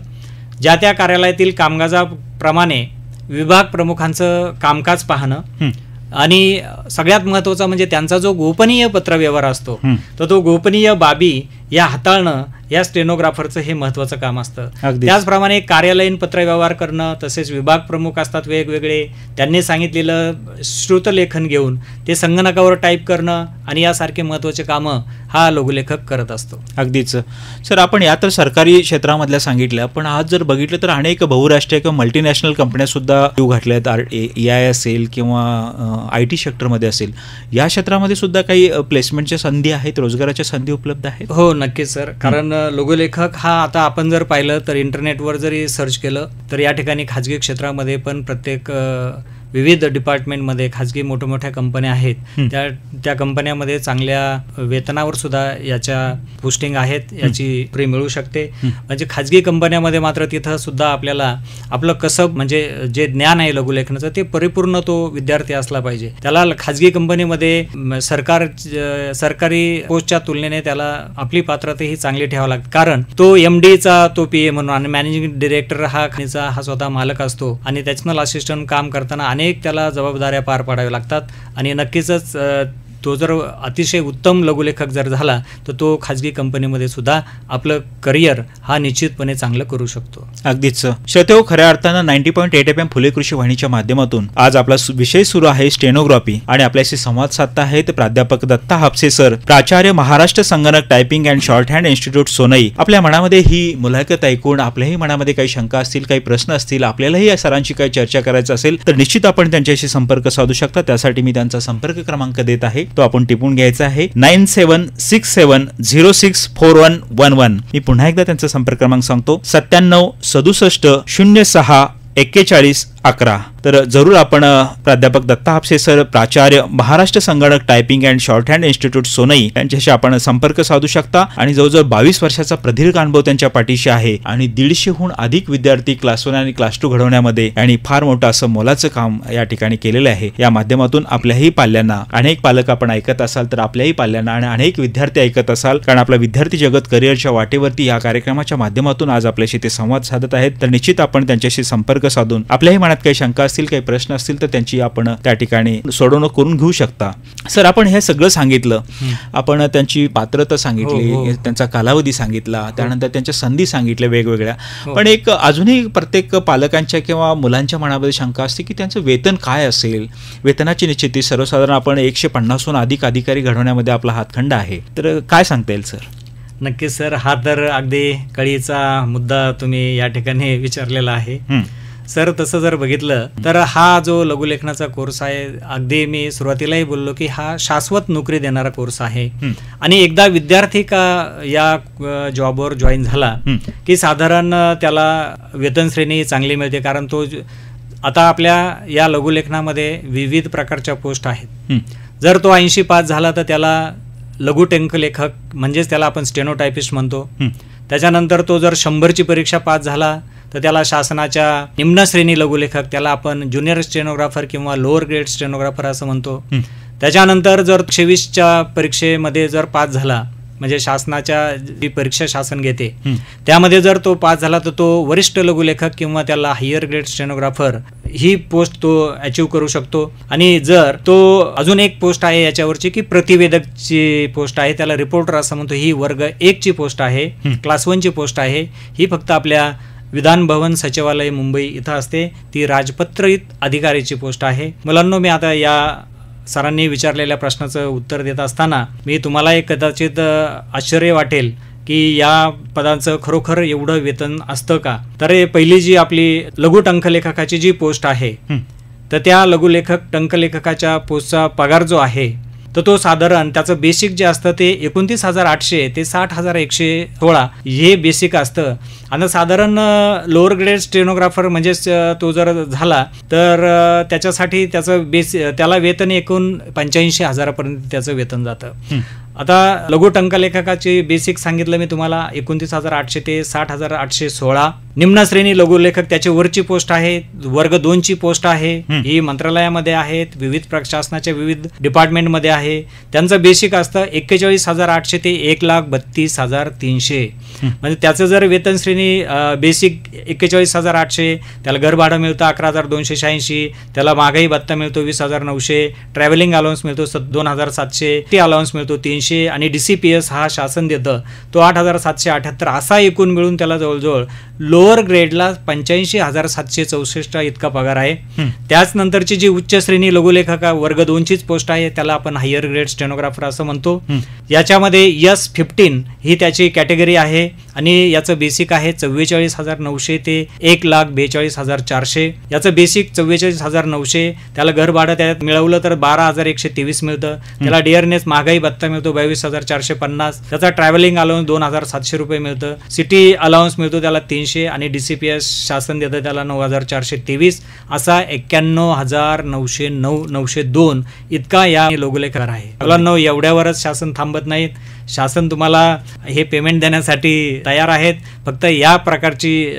S2: ज्या त्या कार्यालयातील कामकाजाप्रमाणे विभाग प्रमुखांचं कामकाज पाहणं आणि सगळ्यात महत्त्वाचं म्हणजे त्यांचा जो गोपनीय पत्रव्यवहार असतो, तर तो गोपनीय बाबी या हाताळणं या स्टेनोग्राफरचं हे महत्त्वाचं काम असतं. त्याचप्रमाणे कार्यालयीन पत्रव्यवहार करणं, तसेच विभाग प्रमुख असतात वेगवेगळे, त्यांनी सांगितलेलं श्रुतलेखन घेऊन ते संगणकावर टाईप करणं आणि यासारखे महत्त्वाचे कामं हा लघुलेखक करत असतो.
S1: अगदीच सर, आपण या तर सरकारी क्षेत्रामधल्या सांगितल्या, पण आज जर बघितलं तर अनेक बहुराष्ट्रीय किंवा मल्टीनॅशनल कंपन्या सुद्धा येऊ घातल्यात. AI असेल किंवा IT सेक्टरमध्ये असेल, या क्षेत्रामध्ये सुद्धा काही प्लेसमेंटच्या संधी आहेत, रोजगाराच्या संधी उपलब्ध आहेत?
S2: हो, नक्कीच सर. कारण लघुलेखक हा आता आपण जर पाहिलं तर इंटरनेटवर जरी सर्च केलं तर या ठिकाणी खाजगी क्षेत्रामध्ये पण प्रत्येक विविध डिपार्टमेंटमध्ये खाजगी मोठमोठ्या कंपन्या आहेत, त्या कंपन्यामध्ये चांगल्या वेतनावर सुद्धा याच्या पोस्टिंग आहेत, याची नोकरी मिळू शकते. म्हणजे खाजगी कंपन्यामध्ये मात्र तिथं सुद्धा आपल्याला आपलं कसब म्हणजे जे ज्ञान आहे लघुलेखनाचं ते परिपूर्ण तो विद्यार्थी असला पाहिजे. त्याला खाजगी कंपनीमध्ये सरकारी पोस्टच्या तुलनेने त्याला आपली पात्रता ही चांगली ठेवावी लागते. कारण तो MDचा तो PA म्हणून आणि मॅनेजिंग डिरेक्टर हा स्वतः मालक असतो आणि पर्सनल असिस्टंट काम करताना त्याला जबाबदाऱ्या पार पाडाव्या लागतात. आणि नक्कीच तो जर अतिशय उत्तम लघुलेखक जर झाला तर तो खाजगी कंपनीमध्ये सुद्धा आपलं करिअर हा निश्चितपणे चांगलं करू शकतो.
S1: अगदीच श्रोते हो, खऱ्या अर्थानं 90.8 FM फुले कृषी वाहिनीच्या माध्यमातून आज आपला विषय सुरू आहे स्टेनोग्राफी, आणि आपल्याशी संवाद साधता आहेत प्राध्यापक दत्ता हापसे सर, प्राचार्य महाराष्ट्र संगणक typing and shorthand institute Sonai. आपल्या मनामध्ये ही मुलाखत ऐकून आपल्याही मनामध्ये काही शंका असतील, काही प्रश्न असतील, आपल्यालाही या सरांची काही चर्चा करायचं असेल तर निश्चित आपण त्यांच्याशी संपर्क साधू शकता. त्यासाठी मी त्यांचा संपर्क क्रमांक देत आहे, तो आपण टिपून घ्यायचा आहे 9767064111. मी पुन्हा एकदा त्यांचा संपर्क क्रमांक सांगतो 9767064111. तर जरूर आपण प्राध्यापक दत्ता हापसे सर, प्राचार्य महाराष्ट्र संगणक typing and shorthand institute Sonai यांच्याशी आपण संपर्क साधू शकता. आणि जवळजवळ 22 वर्षाचा प्रदीर्घ अनुभव त्यांच्या पाठीशी आहे आणि 150हून अधिक विद्यार्थी क्लास 1 आणि क्लास 2 घडवण्यामध्ये आणि फार मोठं असं मोलाचं काम या ठिकाणी केलेलं आहे. या माध्यमातून आपल्याही पाल्यांना, अनेक पालक आपण ऐकत असाल तर आपल्याही पाल्यांना आणि अनेक विद्यार्थी ऐकत असाल, कारण आपला विद्यार्थी जगत करिअरच्या वाटेवरती या कार्यक्रमाच्या माध्यमातून आज आपल्याशी ते संवाद साधत आहेत. तर निश्चित आपण त्यांच्याशी संपर्क साधून आपल्याही मनात काही शंका असतील, काही प्रश्न असतील तर त्यांची आपण त्या ठिकाणी सोडवणूक करून घेऊ शकता. सर, आपण हे सगळं सांगितलं, आपण त्यांची पात्रता सांगितली, त्यांचा कालावधी सांगितला, त्यानंतर त्यांच्या संधी सांगितल्या वेगवेगळ्या, पण एक अजूनही प्रत्येक पालकांच्या किंवा मुलांच्या मनामध्ये शंका असते की त्यांचं वेतन काय असेल. वेतनाची निश्चिती सर्वसाधारण आपण 150हून अधिक अधिकारी घडवण्यामध्ये आपला हातखंडा आहे, तर काय सांगता येईल सर?
S2: नक्कीच सर, हा तर अगदी कळीचा मुद्दा तुम्ही या ठिकाणी विचारलेला आहे. सर, तसं जर बघितलं तर हा जो लघुलेखनाचा कोर्स आहे, अगदी मी सुरुवातीलाही बोललो की हा शाश्वत नोकरी देणारा कोर्स आहे. आणि एकदा विद्यार्थी का या जॉबवर जॉईन झाला की साधारण त्याला वेतन श्रेणी चांगली मिळते. कारण तो आता आपल्या या लघुलेखनामध्ये विविध प्रकारच्या पोस्ट आहेत. जर तो 80 पास झाला तर त्याला लघु टंकलेखक म्हणजेच त्याला आपण स्टेनोटायपिस्ट म्हणतो. त्याच्यानंतर तो जर 100ची परीक्षा पास झाला तर त्याला शासनाच्या निम्न श्रेणी लघुलेखक, त्याला आपण ज्युनियर स्टेनोग्राफर किंवा लोअर ग्रेड स्टेनोग्राफर असं म्हणतो. त्याच्यानंतर जर 26च्या परीक्षेमध्ये जर पास झाला, म्हणजे शासनाच्या जी परीक्षा शासन घेते
S1: हं.
S2: त्यामध्ये जर तो पास झाला तर तो वरिष्ठ लघुलेखक किंवा त्याला हायर ग्रेड स्टेनोग्राफर ही पोस्ट तो अचीव करू शकतो. आणि जर तो अजून एक पोस्ट आहे याच्यावरची की प्रतिवेदकची पोस्ट आहे, त्याला रिपोर्टर असं म्हणतो, ही वर्ग 1 ची पोस्ट आहे, क्लास 1 ची पोस्ट आहे. ही फक्त आपल्या विधान भवन सचिवालय मुंबई इथं असते. ती राजपत्रित अधिकारीची पोस्ट आहे. मुलांनो, मी आता या सरांनी विचारलेल्या प्रश्नाचं उत्तर देत असताना मी तुम्हाला एक कदाचित आश्चर्य वाटेल की या पदांचं खरोखर एवढं वेतन असतं का. तर पहिली जी आपली लघु टंकलेखकाची जी पोस्ट आहे तर त्या लघुलेखक टंकलेखकाच्या पोस्टचा पगार जो आहे तर तो साधारण त्याचं बेसिक जे असतं ते 29,800 ते 60,116 हे बेसिक असतं. आणि साधारण लोअर ग्रेड स्टेनोग्राफर म्हणजेच तो जर झाला तर त्याच्यासाठी त्याला वेतन एकूण 85,000पर्यंत त्याचं वेतन जातं. आता लघु टंकलेखकाचे बेसिक सांगितलं मी तुम्हाला 29,800 ते 60,816. निम्न श्रेणी लघुलेखक त्याची वरची पोस्ट आहे, वर्ग 2 ची पोस्ट आहे. ही मंत्रालयामध्ये आहेत, विविध प्रशासनाच्या विविध डिपार्टमेंटमध्ये आहे. त्यांचं बेसिक असतं 41,800 ते 1,32,300. म्हणजे त्याचं जर वेतन श्रेणी बेसिक 41,800, त्याला घर भाडं मिळतं 11,286, त्याला महागाई भत्ता मिळतो 20,900, ट्रॅव्हलिंग अलाउन्स मिळतो 2,700, टी अलाउन्स मिळतो 300 आणि DCPS हा शासन देतं तो 8,778. असा एकूण मिळून त्याला जवळजवळ लोअर ग्रेडला 85,764 इतका पगार आहे. त्याच नंतरची जी उच्च श्रेणी लघुलेखका वर्ग 2 चीच पोस्ट आहे, त्याला आपण हायर ग्रेड स्टेनोग्राफर असं म्हणतो. याच्यामध्ये S15 ही त्याची कॅटेगरी आहे आणि याचं बेसिक आहे 44,900 ते 1,42,400. याचं बेसिक 44,900. त्याला घर भाडं त्यात मिळवलं तर 12,123 मिळतं. त्याला डिअरनेस महागाई भत्ता मिळतो 22,450. त्याचा ट्रॅव्हलिंग अलाउन्स 2,700 रुपये मिळतं. सिटी अलाउन्स मिळतो त्याला 300 आणि DCPS शासन देतं त्याला 9,423. असा 91,902 इतका या लघुलेखकावर आहे. मुलांनो, एवढ्यावरच शासन थांबत नाहीत. शासन तुम्हाला हे पेमेंट देण्यासाठी तयार आहेत. फक्त या प्रकारची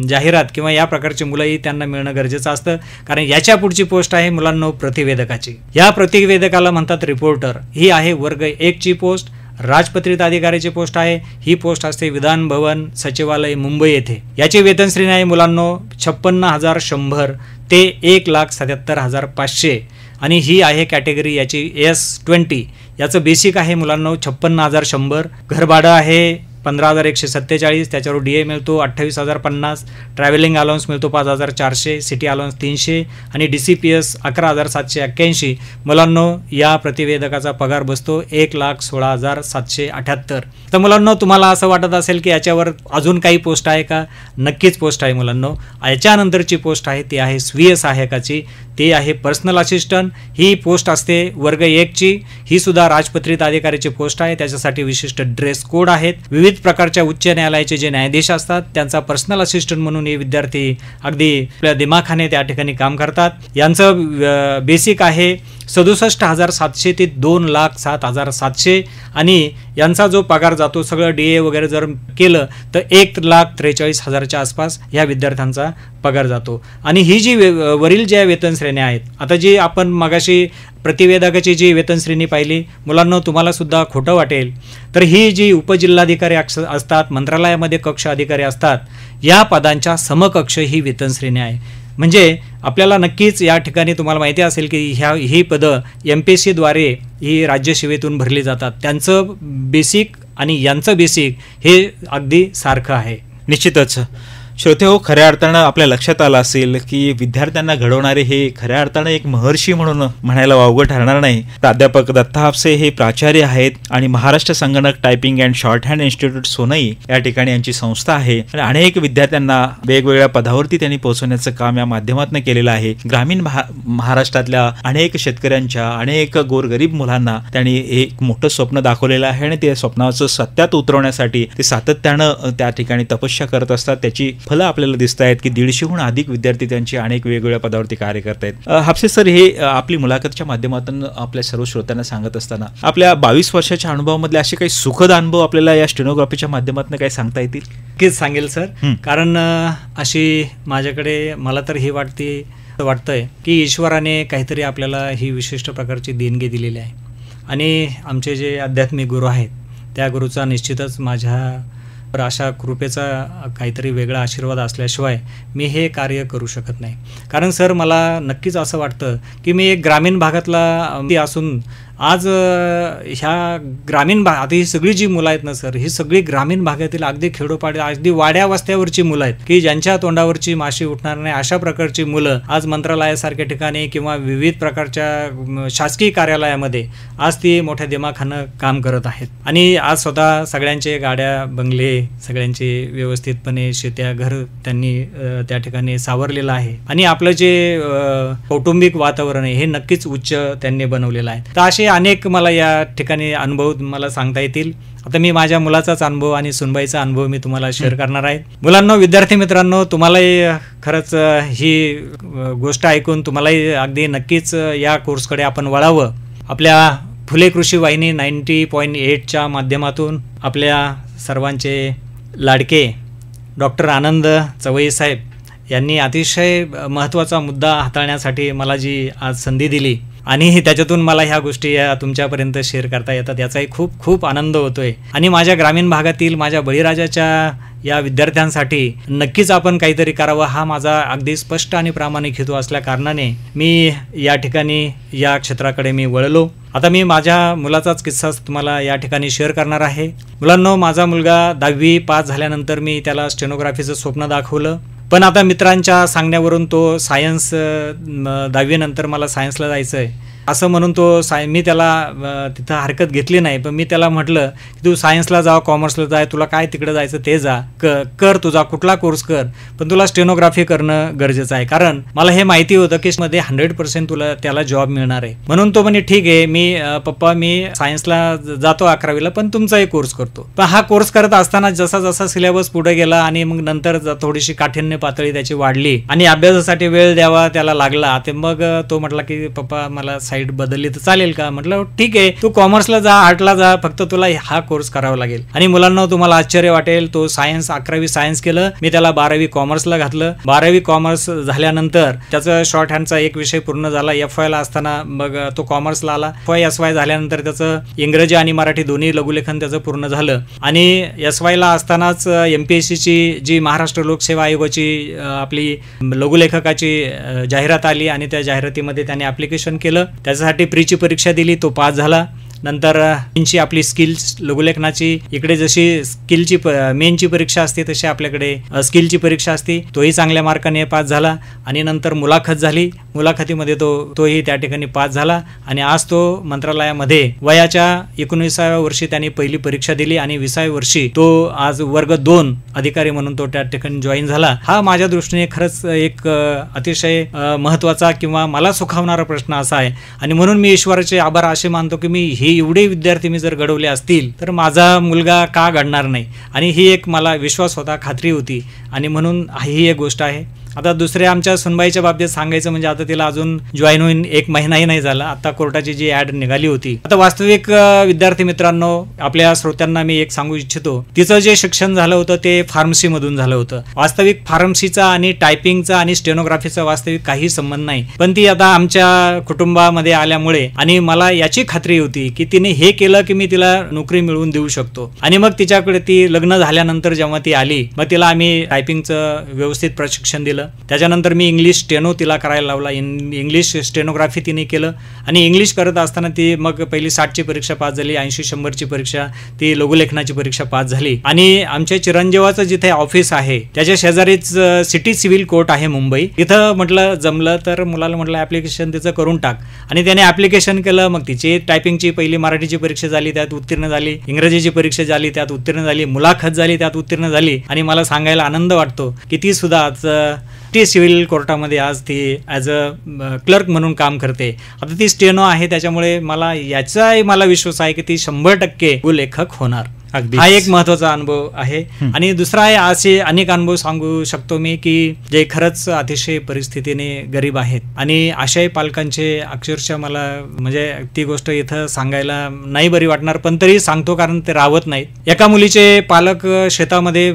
S2: जाहिरात किंवा या प्रकारची मुलंही त्यांना मिळणं गरजेचं असतं. कारण याच्या पुढची पोस्ट आहे मुलांनो प्रतिवेदकाची. या प्रतिवेदकाला म्हणतात रिपोर्टर. ही आहे वर्ग 1 ची पोस्ट, राजपत्रित अधिकाऱ्याची पोस्ट आहे. ही पोस्ट असते विधान भवन सचिवालय मुंबई येथे. याची वेतन श्रेणी आहे मुलांनो 56,100 ते 1,77,500 आणि ही आहे कॅटेगरी याची S20. याचं बेसिक आहे मुलांनो 56,100. घरभाडं आहे 15,147. त्याच्यावर DA मिळतो 28,050. ट्रॅव्हलिंग अलाउन्स मिळतो 5,400. सिटी अलाउन्स 300 आणि DCPS 11,781. मुलांनो, या प्रतिवेदकाचा पगार बसतो 1,16,778. तर मुलांनो, तुम्हाला असं वाटत असेल की याच्यावर अजून काही पोस्ट आहे का? नक्कीच पोस्ट आहे मुलांनो. याच्यानंतरची पोस्ट आहे ती आहे स्वीय सहाय्यकाची. ती आहे पर्सनल असिस्टंट. ही पोस्ट असते वर्ग 1 ची. ही सुद्धा राजपत्रित अधिकाऱ्याची पोस्ट आहे. त्याच्यासाठी विशिष्ट ड्रेस कोड आहेत. विविध प्रकारच्या उच्च न्यायालयाचे जे न्यायाधीश असतात त्यांचा पर्सनल असिस्टंट म्हणून हे विद्यार्थी अगदी आपल्या दिमाखाने त्या ठिकाणी काम करतात. यांचं बेसिक आहे 67,700 ते 2,07,700 आणि यांचा जो पगार जातो सगळं DA वगैरे जर केलं तर 1,43,000च्या आसपास ह्या विद्यार्थ्यांचा पगार जातो. आणि ही जी वरील ज्या वेतन श्रेण्या आहेत, आता जी आपण मगाशी प्रतिवेदकाची जी वेतन श्रेणी पाहिली मुलांना, तुम्हाला सुद्धा खोटं वाटेल तर ही जी उपजिल्हाधिकारी असतात, मंत्रालयामध्ये कक्ष अधिकारी असतात, या पदांच्या समकक्ष ही वेतन श्रेणी आहे. म्हणजे आपल्याला नक्कीच या ठिकाणी तुम्हाला माहिती असेल की ही पदं MPSC द्वारे ही राज्यसेवेतून भरली जातात. त्यांचं बेसिक आणि यांचं बेसिक हे अगदी सारखं आहे.
S1: निश्चितच श्रोते हो, खऱ्या अर्थानं आपल्या लक्षात आलं असेल की विद्यार्थ्यांना घडवणारे हे खऱ्या अर्थानं एक महर्षी म्हणून म्हणायला वावगं ठरणार नाही. प्राध्यापक दत्ता हापसे हे प्राचार्य आहेत आणि महाराष्ट्र संगणक typing and shorthand institute Sonai या ठिकाणी यांची संस्था आहे आणि अनेक विद्यार्थ्यांना वेगवेगळ्या पदावरती त्यांनी पोहोचवण्याचं काम या माध्यमातून केलेलं आहे. ग्रामीण महाराष्ट्रातल्या अनेक शेतकऱ्यांच्या, अनेक गोरगरीब मुलांना त्यांनी एक मोठं स्वप्न दाखवलेलं आहे आणि त्या स्वप्नाचं सत्यात उतरवण्यासाठी ते सातत्यानं त्या ठिकाणी तपस्या करत असतात. त्याची फलं आपल्याला दिसत आहेत की 150हून अधिक विद्यार्थी त्यांची अनेक वेगवेगळ्या पदावरती कार्य करत आहेत. हापसे सर, हे आपली मुलाखतच्या माध्यमातून आपल्या सर्व श्रोत्यांना सांगत असताना आपल्या 22 वर्षाच्या अनुभवामधले असे काही सुखद अनुभव आपल्याला या स्टेनोग्राफीच्या माध्यमातून काही सांगता येतील?
S2: नक्कीच सांगेल सर. कारण अशी माझ्याकडे मला तर हे वाटतंय की ईश्वराने काहीतरी आपल्याला ही विशिष्ट प्रकारची देणगी दिलेली आहे आणि आमचे जे आध्यात्मिक गुरु आहेत त्या गुरुचा निश्चितच माझ्यावर अशा कृपेचा काहीतरी वेगळा आशीर्वाद असल्याशिवाय मी हे कार्य करू शकत नाही. कारण सर मला नक्कीच असं वाटतं की मी एक ग्रामीण भागातला असून आज ह्या ग्रामीण आता ही सगळी जी मुलं आहेत ना सर, ही सगळी ग्रामीण भागातील अगदी खेडोपाडी अगदी वाड्या वस्त्यावरची मुलं आहेत की ज्यांच्या तोंडावरची माशी उठणार नाही अशा प्रकारची मुलं आज मंत्रालयासारख्या ठिकाणी किंवा विविध प्रकारच्या शासकीय कार्यालयामध्ये आज ती मोठ्या दिमाखानं काम करत आहेत. आणि आज स्वतः सगळ्यांचे गाड्या बंगले सगळ्यांचे व्यवस्थितपणे शेत्या घर त्यांनी त्या ठिकाणी सावरलेलं आहे. आणि आपलं जे कौटुंबिक वातावरण आहे हे नक्कीच उच्च त्यांनी बनवलेलं आहे. तर असे अनेक मला या ठिकाणी अनुभव मला सांगता येतील. आता मी माझ्या मुलाचाच अनुभव आणि सुनबाईचा अनुभव मी तुम्हाला शेअर करणार आहे. मुलांनो, विद्यार्थी मित्रांनो, तुम्हालाही खरंच ही गोष्ट ऐकून तुम्हालाही अगदी नक्कीच या कोर्सकडे आपण वळावं. आपल्या फुले कृषी वाहिनी 90.8च्या माध्यमातून आपल्या सर्वांचे लाडके डॉक्टर आनंद चवई साहेब यांनी अतिशय महत्त्वाचा मुद्दा हाताळण्यासाठी मला जी आज संधी दिली आणि त्याच्यातून मला ह्या गोष्टी तुमच्यापर्यंत शेअर करता येतात याचाही खूप खूप आनंद होतोय. आणि माझ्या ग्रामीण भागातील माझ्या बळीराजाच्या या विद्यार्थ्यांसाठी नक्कीच आपण काहीतरी करावं हा माझा अगदी स्पष्ट आणि प्रामाणिक हेतू असल्या कारणाने मी या ठिकाणी या क्षेत्राकडे मी वळलो. आता मी माझ्या मुलाचाच किस्सा तुम्हाला या ठिकाणी शेअर करणार आहे. मुलांनो, माझा मुलगा 10वी पास झाल्यानंतर मी त्याला स्टेनोग्राफीचं स्वप्न दाखवलं. पण आता मित्रांच्या सांगण्यावरून तो सायन्स 10वी नंतर मला सायन्सला जायचं आहे असं म्हणून मी त्याला तिथं हरकत घेतली नाही. पण मी त्याला म्हटलं की तू सायन्सला जा, कॉमर्सला जाय, तुला काय तिकडे जायचं ते जा, कर तुझा कुठला कोर्स कर, पण तुला स्टेनोग्राफी करणं गरजेचं आहे. कारण मला हे माहिती होतं की मध्ये 100% तुला त्याला जॉब मिळणार आहे. म्हणून तो म्हणे ठीक आहे, पप्पा मी सायन्सला जातो 11वीला, पण तुमचाही कोर्स करतो. पण हा कोर्स करत असताना जसा जसा सिलेबस पुढे गेला आणि मग नंतर थोडीशी काठिण्य पातळी त्याची वाढली आणि अभ्यासासाठी वेळ द्यावा त्याला लागला. ते मग तो म्हटला की पप्पा मला साईड बदलली तर चालेल का? म्हटलं ठीक आहे, तू कॉमर्सला जा, आर्टला जा, फक्त तुला हा कोर्स करावा लागेल. आणि मुलांना तुम्हाला आश्चर्य वाटेल, तो 11वी सायन्स केलं, मी त्याला 12वी कॉमर्सला घातलं. 12वी कॉमर्स झाल्यानंतर त्याचा शॉर्ट हँडचा एक विषय पूर्ण झाला. FY ला असताना मग तो कॉमर्सला आला. SY झाल्यानंतर त्याचं इंग्रजी आणि मराठी दोन्ही लघुलेखन त्याचं पूर्ण झालं. आणि SY ला असतानाच MPSCची जी महाराष्ट्र लोकसेवा आयोगाची आपली लघुलेखकाची जाहिरात आली आणि त्या जाहिरातीमध्ये त्याने ॲप्लिकेशन केलं. त्याच्यासाठी प्रीची परीक्षा दिली, तो पास झाला. नंतर मेनची आपली स्किल्स लघुलेखनाची इकडे जशी स्किलची मेनची परीक्षा असते तशी आपल्याकडे स्किलची परीक्षा असते, तोही चांगल्या मार्काने पास झाला. आणि नंतर मुलाखत झाली, मुलाखतीमध्ये तोही त्या ठिकाणी पास झाला. आणि आज तो मंत्रालयामध्ये वयाच्या 19व्या वर्षी त्याने पहिली परीक्षा दिली आणि 20व्या वर्षी तो आज वर्ग 2 अधिकारी म्हणून तो त्या ठिकाणी जॉईन झाला. हा माझ्या दृष्टीने खरंच एक अतिशय महत्त्वाचा किंवा मला सुखावणारा प्रश्न असा आहे. आणि म्हणून मी ईश्वराचे आभार असे मानतो की मी हे एवढे विद्यार्थी मी जर घडवले असतील तर माझा मुलगा का घडणार नाही. आणि ही एक मला विश्वास होता, खात्री होती. आणि म्हणून ही एक गोष्ट आहे. आता दुसऱ्या आमच्या सुनबाईच्या बाबतीत सांगायचं म्हणजे आता तिला अजून जॉईन होऊन 1 महिनाही नाही झाला. आता कोर्टाची जी ॲड निघाली होती. आता वास्तविक विद्यार्थी मित्रांनो, आपल्या श्रोत्यांना मी एक सांगू इच्छितो, तिचं जे शिक्षण झालं होतं ते फार्मसी मधून झालं होतं. वास्तविक फार्मसीचा आणि टायपिंगचा आणि स्टेनोग्राफीचा वास्तविक काही संबंध नाही. पण ती आता आमच्या कुटुंबामध्ये आल्यामुळे आणि मला याची खात्री होती की तिने हे केलं की मी तिला नोकरी मिळवून देऊ शकतो. आणि मग तिच्याकडे ती लग्न झाल्यानंतर जेव्हा ती आली, मग तिला आम्ही टायपिंगचं व्यवस्थित प्रशिक्षण दिलं. त्याच्यानंतर मी इंग्लिश स्टेनो तिला करायला लावला. इंग्लिश स्टेनोग्राफी तिने केलं. आणि इंग्लिश करत असताना ती मग पहिली 60ची परीक्षा पास झाली, 80-100ची परीक्षा, ती लघुलेखनाची परीक्षा पास झाली. आणि आमच्या चिरंजीवाचं जिथे ऑफिस आहे त्याच्या शेजारीच सिटी सिव्हिल कोर्ट आहे मुंबई. तिथं म्हटलं जमलं तर मुलाला म्हटलं ॲप्लिकेशन तिचं करून टाक. आणि त्याने ॲप्लिकेशन केलं. मग तिची टायपिंगची पहिली मराठीची परीक्षा झाली, त्यात उत्तीर्ण झाली. इंग्रजीची परीक्षा झाली, त्यात उत्तीर्ण झाली. मुलाखत झाली, त्यात उत्तीर्ण झाली. आणि मला सांगायला आनंद वाटतो की ती सुद्धा आज ती सिव्हिल कोर्टामध्ये आज ती ॲज अ क्लर्क म्हणून काम करते. आता ती स्टेनो आहे, त्याच्यामुळे मला याचाही विश्वास आहे की ती 100% लेखक होणार.
S1: अगदीच.
S2: हा एक महत्त्वाचा अनुभव आहे. आणि दुसरा आहे, असे अनेक अनुभव सांगू शकतो मी की जे खरंच अतिशय परिस्थितीने गरीब आहेत आणि अशाही पालकांचे अक्षरशः मला म्हणजे ती गोष्ट इथं सांगायला नाही बरी वाटणार, पण तरी सांगतो कारण ते राहत नाहीत. एका मुलीचे पालक शेतामध्ये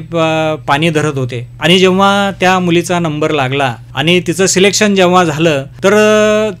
S2: पाणी धरत होते आणि जेव्हा त्या मुलीचा नंबर लागला आणि तिचं सिलेक्शन जेव्हा झालं तर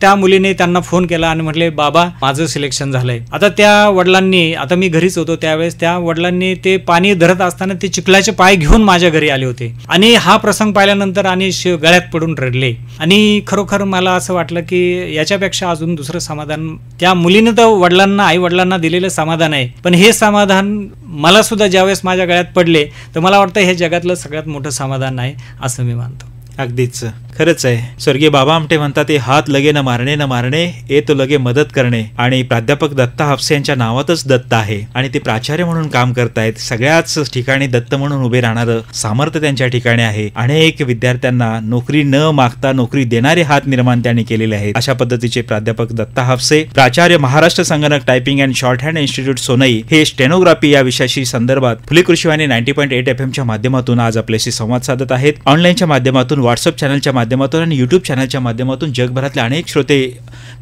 S2: त्या मुलीने त्यांना फोन केला आणि म्हटले, बाबा माझं सिलेक्शन झालंय. आता त्या वडिलांनी, आता मी घरीच होतो त्यावेळेस, त्या वडिलांनी ते पाणी धरत असताना ते चिखलाचे पाय घेऊन माझ्या घरी आले होते आणि हा प्रसंग पाहिल्यानंतर आणि गळ्यात पडून रडले. आणि खरोखर मला असं वाटलं की याच्यापेक्षा अजून दुसरं समाधान त्या मुलीने तर वडिलांना, आई वडिलांना दिलेलं समाधान आहे, पण हे समाधान मला सुद्धा ज्यावेळेस माझ्या गळ्यात पडले तर मला वाटतं हे जगातलं सगळ्यात मोठं समाधान आहे असं मी मानतो.
S1: अगदीच खरंच आहे. स्वर्गीय बाबा आमटे म्हणतात, ते हात लगे न मारणे ये तो लगे मदत करणे. आणि प्राध्यापक दत्ता हापसे यांच्या नावातच दत्त आहे आणि ते प्राचार्य म्हणून काम करतायत. सगळ्याच ठिकाणी दत्त म्हणून उभे राहणारं सामर्थ्य त्यांच्या ठिकाणी आहे. अनेक विद्यार्थ्यांना नोकरी न मागता नोकरी देणारे हात निर्माण त्यांनी केलेले आहेत. अशा पद्धतीचे प्राध्यापक दत्ता हापसे, प्राचार्य महाराष्ट्र संगणक typing and shorthand institute Sonai, हे स्टेनोग्राफी या विषयाशी संदर्भात फुले कृषी वाहिनी 90.8 FM च्या माध्यमातून आज आपल्याशी संवाद साधत आहेत. ऑनलाईनच्या माध्यमातून, व्हॉट्सअप चॅनलच्या माध्यमातून आणि युट्यूब चॅनलच्या माध्यमातून जगभरातले अनेक श्रोते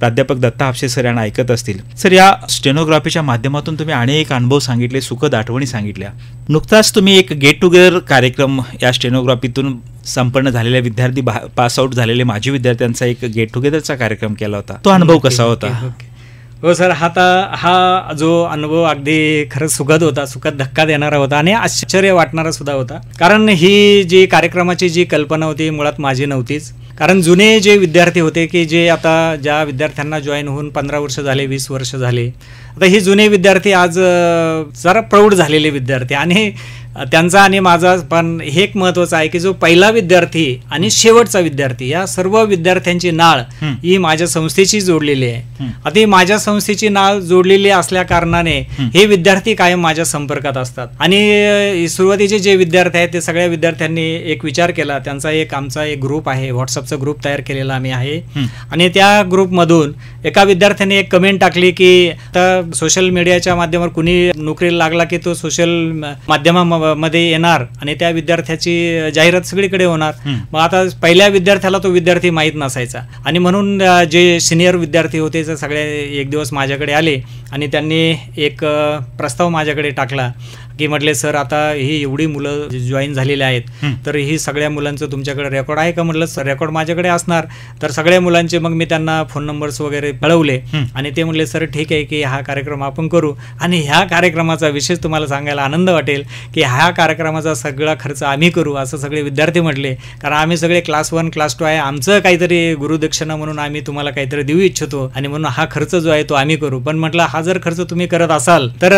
S1: प्राध्यापक दत्ता हापसे सर यांना ऐकत असतील. सर, या स्टेनोग्राफीच्या माध्यमातून तुम्ही अनेक अनुभव सांगितले, सुखद आठवणी सांगितल्या. नुकताच तुम्ही एक गेट टुगेदर कार्यक्रम या स्टेनोग्राफीतून संपन्न झालेल्या विद्यार्थी, पास आउट झालेले माजी विद्यार्थ्यांचा एक गेट टुगेदरचा कार्यक्रम केला होता. तो अनुभव कसा होता?
S2: हो सर, हा जो अनुभव अगदी खरंच सुखद होता, सुखद धक्का देणारा होता आणि आश्चर्य वाटणारा सुद्धा होता. कारण ही जी कार्यक्रमाची जी कल्पना होती मुळात माझी नव्हतीच. कारण जुने जे विद्यार्थी होते की जे आता ज्या विद्यार्थ्यांना जॉईन होऊन 15 वर्ष झाले, 20 वर्ष झाले, आता हे जुने विद्यार्थी आज जरा प्रौढ झालेले विद्यार्थी आणि त्यांचा आणि माझा पण हे एक महत्त्वाचं आहे की जो पहिला विद्यार्थी आणि शेवटचा विद्यार्थी या सर्व विद्यार्थ्यांची नाळ ही माझ्या संस्थेची जोडलेली आहे. आता ही माझ्या संस्थेची नाळ जोडलेली असल्या कारणाने हे विद्यार्थी कायम माझ्या संपर्कात असतात. आणि सुरुवातीचे जे विद्यार्थी आहेत ते सगळ्या विद्यार्थ्यांनी एक विचार केला, त्यांचा एक आमचा एक ग्रुप आहे, व्हॉट्सअपचा ग्रुप तयार केलेला आम्ही आहे. आणि त्या ग्रुपमधून एका विद्यार्थ्याने एक कमेंट टाकली की आता सोशल मीडियाच्या माध्यमावर कुणी नोकरीला लागला की तो सोशल माध्यमामध्ये येणार आणि त्या विद्यार्थ्याची जाहिरात सगळीकडे होणार. मग आता पहिल्या विद्यार्थ्याला तो विद्यार्थी माहीत नसायचा आणि म्हणून जे सिनियर विद्यार्थी होते ते सगळे एक दिवस माझ्याकडे आले आणि त्यांनी एक प्रस्ताव माझ्याकडे टाकला की म्हटले, सर आता ही एवढी मुलं जॉईन झालेली आहेत तर ही सगळ्या मुलांचं तुमच्याकडे रेकॉर्ड आहे का? म्हटलं सर रेकॉर्ड माझ्याकडे असणार. तर सगळ्या मुलांचे मग मी त्यांना फोन नंबर्स वगैरे कळवले आणि ते म्हटले, सर ठीक आहे की हा कार्यक्रम आपण करू. आणि ह्या कार्यक्रमाचा विशेष तुम्हाला सांगायला आनंद वाटेल की ह्या कार्यक्रमाचा सगळा खर्च आम्ही करू असं सगळे विद्यार्थी म्हटले. कारण आम्ही सगळे क्लास 1 क्लास 2 आहे, आमचं काहीतरी गुरुदक्षिणा म्हणून आम्ही तुम्हाला काहीतरी देऊ इच्छितो आणि म्हणून हा खर्च जो आहे तो आम्ही करू. पण म्हटलं हा जर खर्च तुम्ही करत असाल तर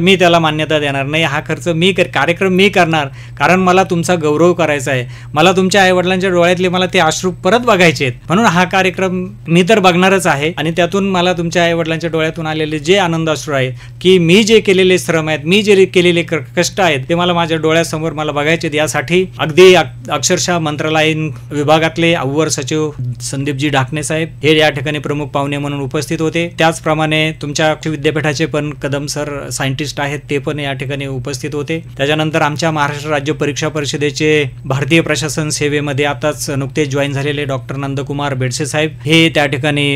S2: मी त्याला मान्यता देणार नाही. हा खर्च मी कार्यक्रम मी करणार कारण मला तुमचा गौरव करायचा आहे, मला तुमच्या आईवडिलांच्या डोळ्यातले मला ते अश्रू परत बघायचे आहेत, म्हणून हा कार्यक्रम मी तर बघणारच आहे. आणि त्यातून मला तुमच्या आईवडिलांच्या डोळ्यातून आलेले जे आनंद अश्रू आहेत की मी जे केलेले श्रम आहेत, मी जे केलेले कष्ट आहेत ते मला माझ्या डोळ्यासमोर मला बघायचे. यासाठी अगदी अक्षरशः मंत्रालयीन विभागातले अव्वल सचिव संदीपजी ढाकणे साहेब हे या ठिकाणी प्रमुख पाहुणे म्हणून उपस्थित होते. त्याचप्रमाणे तुमच्या विद्यापीठाचे पण कदम सर सायंटिस्ट आहेत ते पण या ठिकाणी उपस्थित होते. त्याच्यानंतर आमच्या महाराष्ट्र राज्य परीक्षा परिषदेचे भारतीय प्रशासन सेवेमध्ये आताच नुकतेच जॉईन झालेले डॉक्टर नंदकुमार बेडसे साहेब हे त्या ठिकाणी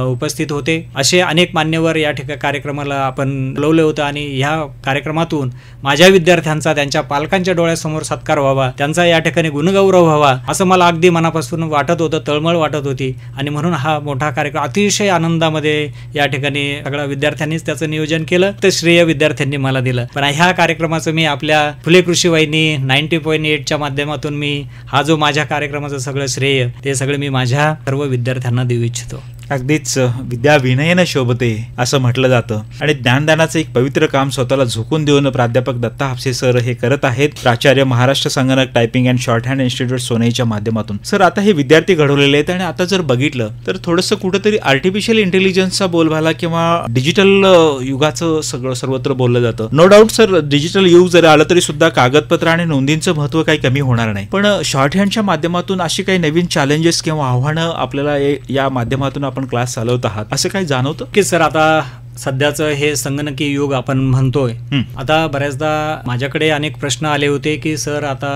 S2: उपस्थित होते. असे अनेक मान्यवर या ठिकाणी कार्यक्रमाला आपण बोलवले होते आणि ह्या कार्यक्रमातून माझ्या विद्यार्थ्यांचा त्यांच्या पालकांच्या डोळ्यासमोर सत्कार व्हावा, त्यांचा या ठिकाणी गुणगौरव व्हावा असं मला अगदी मनापासून वाटत होतं, तळमळ वाटत होती. आणि म्हणून हा मोठा कार्यक्रम अतिशय आनंदामध्ये या ठिकाणी सगळ्या विद्यार्थ्यांनीच त्याचं नियोजन केलं, तर श्रेय विद्यार्थ्यांनी मला दिलं. पण ह्या कार्यक्रमाचं मी आपल्या फुले कृषी वाहिनी 90.8 च्या माध्यमातून मी हा जो माझ्या कार्यक्रमाचं सगळं श्रेय ते सगळं मी माझ्या सर्व विद्यार्थ्यांना देऊ इच्छितो.
S1: अगदीच विद्या विनयेनं शोभते असं म्हटलं जातं आणि ज्ञानदानाचं एक पवित्र काम स्वतःला झोकून देऊन प्राध्यापक दत्ता हापसे सर हे करत आहेत, प्राचार्य महाराष्ट्र संगणक typing and shorthand institute सोनईच्या माध्यमातून. सर आता हे विद्यार्थी घडवलेले आहेत आणि आता जर बघितलं तर थोडंसं कुठंतरी आर्टिफिशियल इंटेलिजन्सचा बोलबाला किंवा डिजिटल युगाचं सगळं सर्वत्र बोललं जातं. नो डाऊट सर, डिजिटल युग जरी आलं तरी सुद्धा कागदपत्र आणि नोंदींचं महत्व काही कमी होणार नाही. पण शॉर्ट हँडच्या माध्यमातून अशी काही नवीन चॅलेंजेस किंवा आव्हानं आपल्याला या माध्यमातून आपण क्लास चालवत आहात असं काही जाणवतं
S2: की सर? आता सध्याचं हे संगणकी युग आपण म्हणतोय. आता बऱ्याचदा माझ्याकडे अनेक प्रश्न आले होते की सर आता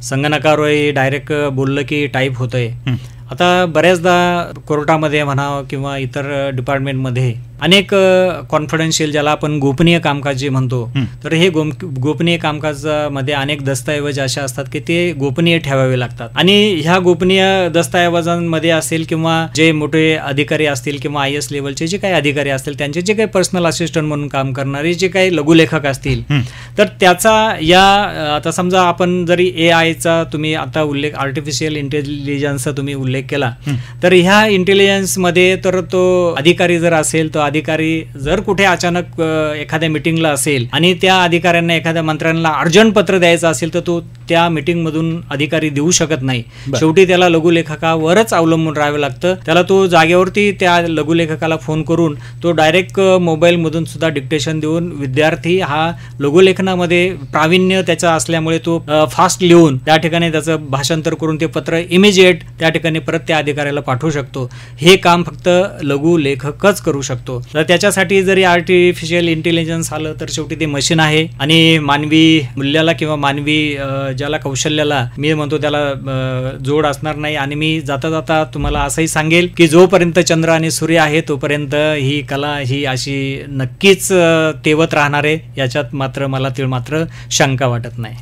S2: संगणकावर डायरेक्ट बोललं की टाईप होतंय. आता बऱ्याचदा कोर्टामध्ये म्हणावं किंवा इतर डिपार्टमेंटमध्ये अनेक कॉन्फिडन्शियल ज्याला आपण गोपनीय कामकाज जे म्हणतो, तर हे गोपनीय कामकाजामध्ये अनेक दस्तऐवज असे असतात की ते गोपनीय ठेवावे लागतात. आणि ह्या गोपनीय दस्तऐवजांमध्ये असेल किंवा जे मोठे अधिकारी असतील किंवा IAS लेवलचे जे काही अधिकारी असतील त्यांचे जे काही पर्सनल असिस्टंट म्हणून काम करणारे जे काही लघुलेखक असतील, तर त्याचा या आता समजा आपण जरी AIचा तुम्ही आता उल्लेख आर्टिफिशियल इंटेलिजन्सचा तुम्ही उल्लेख केला, तर ह्या इंटेलिजन्समध्ये तर तो अधिकारी जर असेल तो अधिकारी जर कुठे अचानक एखाद्या मीटिंगला असेल आणि त्या अधिकाऱ्यांना एखाद्या मंत्र्यांना अर्जंट पत्र द्यायचं असेल तर तो त्या मीटिंगमधून अधिकारी देऊ शकत नाही. शेवटी त्याला लघुलेखकावरच अवलंबून राहावं लागतं. त्याला तो जागेवरती त्या लघुलेखकाला फोन करून तो डायरेक्ट मोबाईलमधून सुद्धा डिक्टेशन देऊन विद्यार्थी हा लघुलेखनामध्ये प्रावीण्य त्याचा असल्यामुळे तो फास्ट लिहून त्या ठिकाणी त्याचं भाषांतर करून ते पत्र इमिजिएट त्या ठिकाणी परत त्या अधिकाऱ्याला पाठवू शकतो. हे काम फक्त लघुलेखकच करू शकतो. तर त्याच्यासाठी जरी आर्टिफिशियल इंटेलिजन्स आलं तर शेवटी ते मशीन आहे आणि मानवी मूल्याला किंवा मानवी ज्याला कौशल्याला मी म्हणतो त्याला जोड असणार नाही. आणि मी जाता जाता तुम्हाला असंही सांगेल की जोपर्यंत चंद्र आणि सूर्य आहे तोपर्यंत ही कला ही अशी नक्कीच तेवत राहणार आहे, याच्यात मात्र मला मात्र शंका वाटत नाही.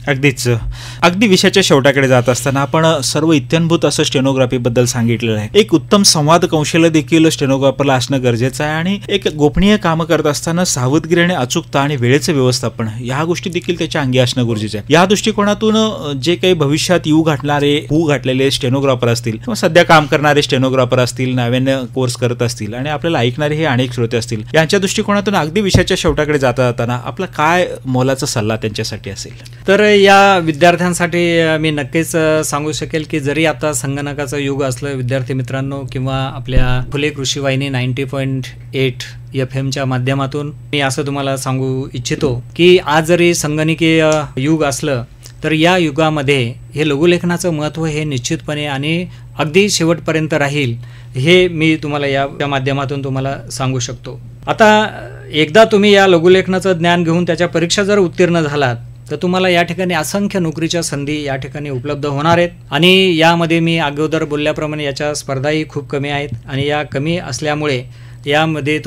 S1: अगदी विषयाच्या शेवटाकडे जात असताना आपण सर्व इत्थंभूत असं स्टेनोग्राफी बद्दल सांगितलेलं आहे. एक उत्तम संवाद कौशल्य देखील स्टेनोग्राफरला असणं गरजेचं आहे आणि एक गोपनीय काम करत असताना सावधगिरी आणि अचूकता आणि वेळेचं व्यवस्थापन या गोष्टी देखील त्याच्या अंगी असणं गरजेचं आहे. या दृष्टिकोनातून जे काही भविष्यात होऊ घातलेले स्टेनोग्राफर असतील किंवा सध्या काम करणारे स्टेनोग्राफर असतील, नव्याने कोर्स करत असतील आणि आपल्याला ऐकणारे हे अनेक श्रोते असतील, यांच्या दृष्टिकोनातून अगदी विषयाच्या शेवटाकडे जाताना आपला काय मोलाचा सल्ला त्यांच्यासाठी असेल?
S2: तर या विद्यार्थ्यांसाठी मी नक्कीच सांगू शकेल की जरी आता संगणकाचं युग असलं विद्यार्थी मित्रांनो, किंवा आपल्या फुले कृषी वाहिनी 90.8 FM माध्यमातून मी असं तुम्हाला सांगू इच्छितो की आज जरी संगणकीय युग असलं तर या युगामध्ये हे लघुलेखनाचं महत्त्व हे निश्चितपणे आणि अगदी शेवटपर्यंत राहील, हे मी तुम्हाला या माध्यमातून तुम्हाला सांगू शकतो. आता एकदा तुम्ही या लघुलेखनाचं ज्ञान घेऊन त्याच्या परीक्षा जर उत्तीर्ण झालात तर तुम्हाला या ठिकाणी असंख्य नोकरीच्या संधी या ठिकाणी उपलब्ध होणार आहेत. आणि यामध्ये मी अगोदर बोलल्याप्रमाणे याच्या स्पर्धाही खूप कमी आहेत आणि या कमी असल्यामुळे यामध्ये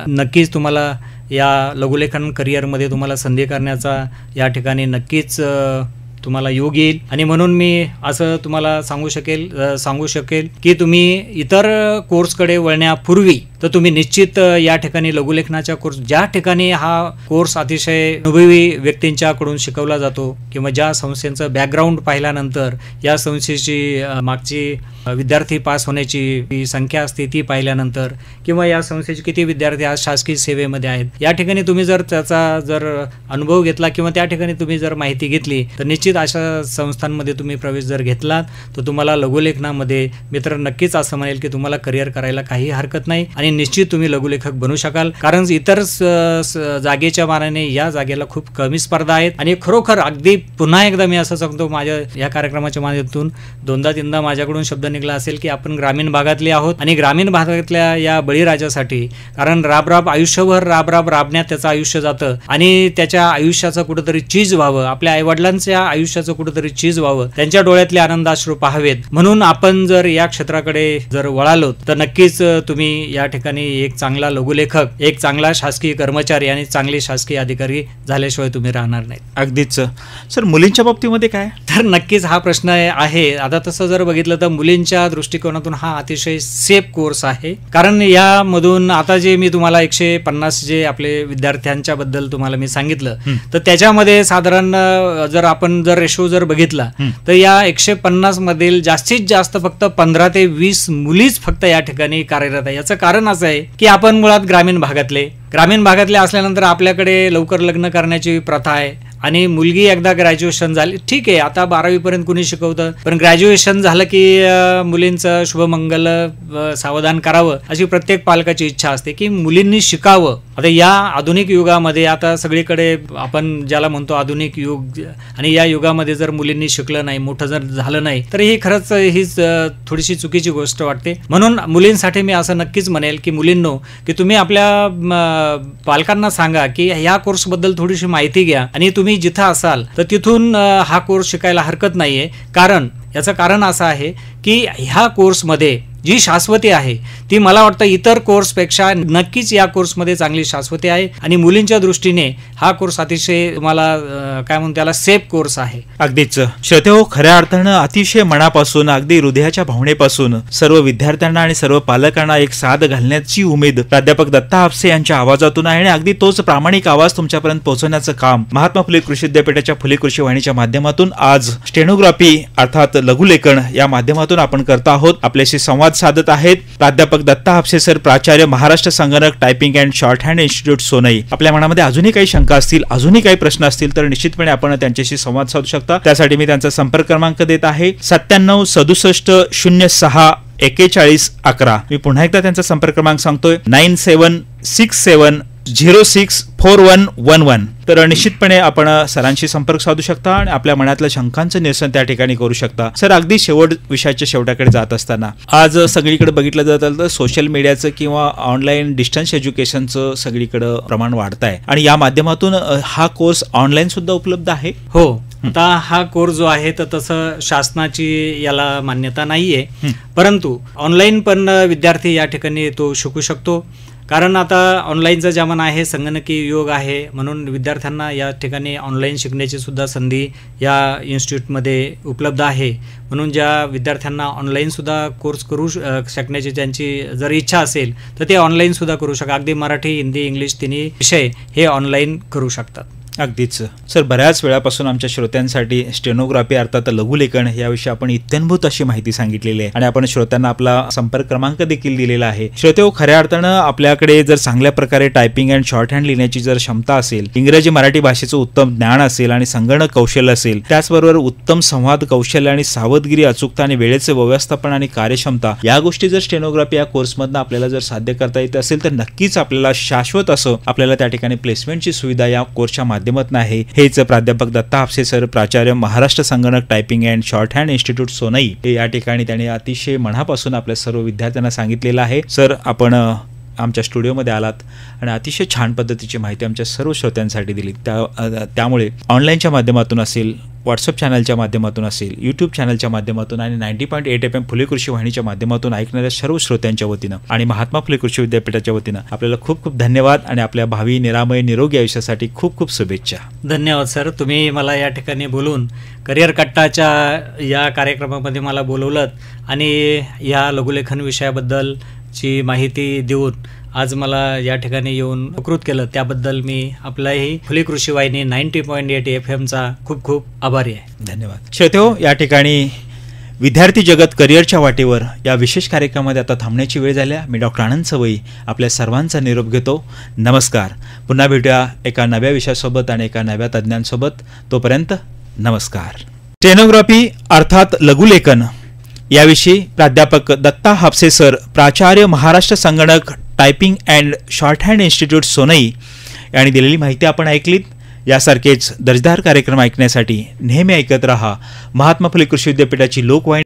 S2: नक्कीच तुम्हाला या लघुलेखन करिअरमध्ये तुम्हाला संधी करण्याचा या ठिकाणी नक्कीच तुम्हाला योग येईल. आणि म्हणून मी असं तुम्हाला सांगू शकेल की तुम्ही इतर कोर्सकडे वळण्यापूर्वी तर तुम्ही निश्चित या ठिकाणी लघुलेखनाच्या कोर्स, ज्या ठिकाणी हा कोर्स अतिशय अनुभवी व्यक्तींच्याकडून शिकवला जातो किंवा ज्या संस्थेचं बॅकग्राऊंड पाहिल्यानंतर या संस्थेची मागची विद्यार्थी पास होण्याची संख्या असते ती पाहिल्यानंतर किंवा या संस्थेचे किती विद्यार्थी आज शासकीय सेवेमध्ये आहेत, या ठिकाणी तुम्ही जर त्याचा अनुभव घेतला किंवा त्या ठिकाणी तुम्ही जर माहिती घेतली तर निश्चित अशा संस्थांमध्ये तुम्ही प्रवेश जर घेतलात तर तुम्हाला लघुलेखनामध्ये मित्र नक्कीच असं म्हणेल की तुम्हाला करिअर करायला काही हरकत नाही आणि निश्चित तुम्ही लघुलेखक बनू शकाल. कारण इतर जागेच्या मानाने या जागेला खूप कमी स्पर्धा आहेत. आणि खरोखर अगदी पुन्हा एकदा मी असं सांगतो, माझ्या या कार्यक्रमाच्या माध्यमातून 2दा-3दा माझ्याकडून शब्द निघाला असेल की आपण ग्रामीण भागातले आहोत आणि ग्रामीण भागातल्या या बळीराजासाठी, कारण आयुष्यभर राबण्यात त्याचं आयुष्य जातं आणि त्याच्या आयुष्याचं कुठंतरी चीज व्हावं, आपल्या आईवडिलांच्या आयुष्याचं कुठंतरी चीज व्हावं, त्यांच्या डोळ्यातले आनंदाश्रू पाहावेत, म्हणून आपण जर या क्षेत्राकडे जर वळालो तर नक्कीच तुम्ही या ठिकाणी एक चांगला लघुलेखक, एक चांगला शासकीय कर्मचारी आणि चांगले शासकीय अधिकारी झाल्याशिवाय तुम्ही राहणार नाही.
S1: अगदीच सर, मुलींच्या बाबतीमध्ये काय?
S2: तर नक्कीच हा प्रश्न आहे. आता तसं जर बघितलं तर मुलींच्या दृष्टिकोनातून हा अतिशय सेफ कोर्स आहे. कारण यामधून आता जे मी तुम्हाला 150 जे आपले विद्यार्थ्यांच्या बद्दल तुम्हाला मी सांगितलं, तर त्याच्यामध्ये साधारण जर आपण रेशो जर बघितला तर या 150 मधील जास्तीत जास्त फक्त 15 ते 20 मुलीच फक्त या ठिकाणी कार्यरत आहे. याचं कारण असं आहे की आपण मुळात ग्रामीण भागातले असल्यानंतर आपल्याकडे लवकर लग्न करण्याची प्रथा आहे आणि मुलगी एकदा ग्रॅज्युएशन झाली, ठीक आहे, आता 12वी पर्यंत कुणी शिकवतं, पण ग्रॅज्युएशन झालं की मुलींचं शुभमंगल सावधान करावं अशी प्रत्येक पालकाची इच्छा असते की मुलींनी शिकावं आता या आधुनिक युगामध्ये आता सगळीकडे आपण ज्याला म्हणतो आधुनिक युग, आणि या युगामध्ये जर मुलींनी शिकलं नाही, मोठं जर झालं नाही, तर ही खरंच हीच थोडीशी चुकीची गोष्ट वाटते. म्हणून मुलींसाठी मी असं नक्कीच म्हणेल की मुलींनो, की तुम्ही आपल्या पालकांना सांगा की ह्या कोर्सबद्दल थोडीशी माहिती घ्या, आणि तुम्ही जिथं असाल तर तिथून हा कोर्स शिकायला हरकत नाहीये. कारण याचं कारण असं आहे की ह्या कोर्समध्ये जी शाश्वती आहे ती मला वाटतं इतर कोर्सपेक्षा नक्कीच या कोर्समध्ये चांगली शाश्वती आहे, आणि मुलींच्या दृष्टीने हा कोर्स अतिशय तुम्हाला काय म्हणतो त्याला सेफ कोर्स आहे.
S1: अगदीच श्रोतेहो, खऱ्या अर्थानं अतिशय मनापासून अगदी हृदयाच्या भावनेपासून सर्व विद्यार्थ्यांना आणि सर्व पालकांना एक साथ घालण्याची उमेद प्राध्यापक दत्ता हापसे यांच्या आवाजातून आहे, आणि अगदी तोच प्रामाणिक आवाज तुमच्यापर्यंत पोहोचवण्याचं काम महात्मा फुले कृषी विद्यापीठाच्या फुले कृषी वाहिनीच्या माध्यमातून आज स्टेनोग्राफी अर्थात लघुलेखन या माध्यमातून आपण करत आहोत. आपल्याशी संवाद साधत आहेत प्राध्यापक दत्ता हापसे सर, प्राचार्य, महाराष्ट्र संगणक typing and shorthand institute Sonai. आपल्या मनामध्ये अजूनही काही शंका असतील, अजूनही काही प्रश्न असतील तर निश्चितपणे आपण त्यांच्याशी संवाद साधू शकता. त्यासाठी मी त्यांचा संपर्क क्रमांक देत आहे 97 67 06 41 11. मी पुन्हा एकदा त्यांचा संपर्क क्रमांक सांगतोय 9767 064111. तर निश्चितपणे आपण सरांशी संपर्क साधू शकता आणि आपल्या मनातल्या शंकांचं निरसन त्या ठिकाणी करू शकता. सर, अगदी विषयाच्या शेवटाकडे जात असताना आज सगळीकडे बघितलं जातं तर सोशल मीडियाचं किंवा ऑनलाईन डिस्टन्स एज्युकेशनचं सगळीकडे प्रमाण वाढत आहे, आणि या माध्यमातून हा कोर्स ऑनलाईन सुद्धा उपलब्ध आहे.
S2: हो, आता हा कोर्स जो आहे तर तसं शासनाची याला मान्यता नाहीये, परंतु ऑनलाईन पण विद्यार्थी या ठिकाणी तो शिकू शकतो. कारण आता ऑनलाईनचा जमाना आहे, संगणकीय युग आहे, म्हणून विद्यार्थ्यांना या ठिकाणी ऑनलाईन शिकण्याची सुद्धा संधी या इन्स्टिट्यूटमध्ये उपलब्ध आहे. म्हणून ज्या विद्यार्थ्यांना ऑनलाईन सुद्धा कोर्स करू शकण्याची त्यांची जर इच्छा असेल तर ते ऑनलाईन सुद्धा करू शकतात. अगदी मराठी, हिंदी, इंग्लिश तिन्ही विषय हे ऑनलाईन करू शकतात.
S1: अगदीच सर, बऱ्याच वेळापासून आमच्या श्रोत्यांसाठी स्टेनोग्राफी अर्थात लघुलेखन याविषयी आपण इत्थंभूत अशी माहिती सांगितलेली आहे, आणि आपण श्रोत्यांना आपला संपर्क क्रमांक देखील दिलेला आहे. श्रोतेहो, खऱ्या अर्थानं आपल्याकडे जर चांगल्या प्रकारे टायपिंग अँड शॉर्ट हँड लिहिण्याची जर क्षमता असेल, इंग्रजी मराठी भाषेचं उत्तम ज्ञान असेल आणि संगणक कौशल्य असेल, त्याचबरोबर उत्तम संवाद कौशल्य आणि सावधगिरी, अचूकता आणि वेळेचे व्यवस्थापन आणि कार्यक्षमता या गोष्टी जर स्टेनोग्राफी या कोर्समधनं आपल्याला जर साध्य करता येत असेल तर नक्कीच आपल्याला शाश्वत असं आपल्याला त्या ठिकाणी प्लेसमेंटची सुविधा या कोर्सच्या माध्यमातून आहे. हेच प्राध्यापक दत्ता हापसे सर, प्राचार्य, महाराष्ट्र संगणक typing and shorthand institute Sonai, हे या ठिकाणी त्यांनी अतिशय मनापासून आपल्या सर्व विद्यार्थ्यांना सांगितलेलं आहे. सर, आपण आमच्या स्टुडिओमध्ये आलात आणि अतिशय छान पद्धतीची माहिती आमच्या सर्व श्रोत्यांसाठी दिली. त्यामुळे ऑनलाईनच्या माध्यमातून असेल, व्हॉट्सअप चॅनलच्या माध्यमातून असेल, यूट्यूब चॅनलच्या माध्यमातून आणि 90.8 FM फुले कृषी वाहिनीच्या माध्यमातून ऐकणाऱ्या सर्व श्रोत्यांच्या वतीनं आणि महात्मा फुले कृषी विद्यापीठाच्या वतीनं आपल्याला खूप खूप धन्यवाद, आणि आपल्या भावी निरामय निरोगी आयुष्यासाठी खूप खूप शुभेच्छा.
S2: धन्यवाद सर, तुम्ही मला या ठिकाणी बोलून करिअर कट्टाच्या या कार्यक्रमामध्ये मला बोलवलं आणि या लघुलेखन विषयाबद्दलची माहिती देऊन आज मला या ठिकाणी येऊन उपकृत केलं, त्याबद्दल मी आपलाही फुले कृषी वाहिनी 90.8 FM खूप खूप आभारी आहे.
S1: धन्यवाद. श्रोतेहो, या ठिकाणी विद्यार्थी जगत करिअरच्या वाटेवर या विशेष कार्यक्रमामध्ये आता थांबण्याची वेळ झाली. मी डॉक्टर आनंद सवई आपल्या सर्वांचा निरोप घेतो. नमस्कार. पुन्हा भेटूया एका नव्या विषयासोबत आणि एका नव्या तज्ज्ञांसोबत. तोपर्यंत नमस्कार. स्टेनोग्राफी अर्थात लघुलेखन याविषयी प्राध्यापक दत्ता हापसे सर, प्राचार्य, महाराष्ट्र संगणक typing and shorthand institute Sonai यांनी दिलेली माहिती आपण ऐकलीत. यासारखेच दर्जेदार कार्यक्रम ऐकण्यासाठी नेहमी ऐकत रहा महात्मा फुले कृषी विद्यापीठाची लोकवाहिनी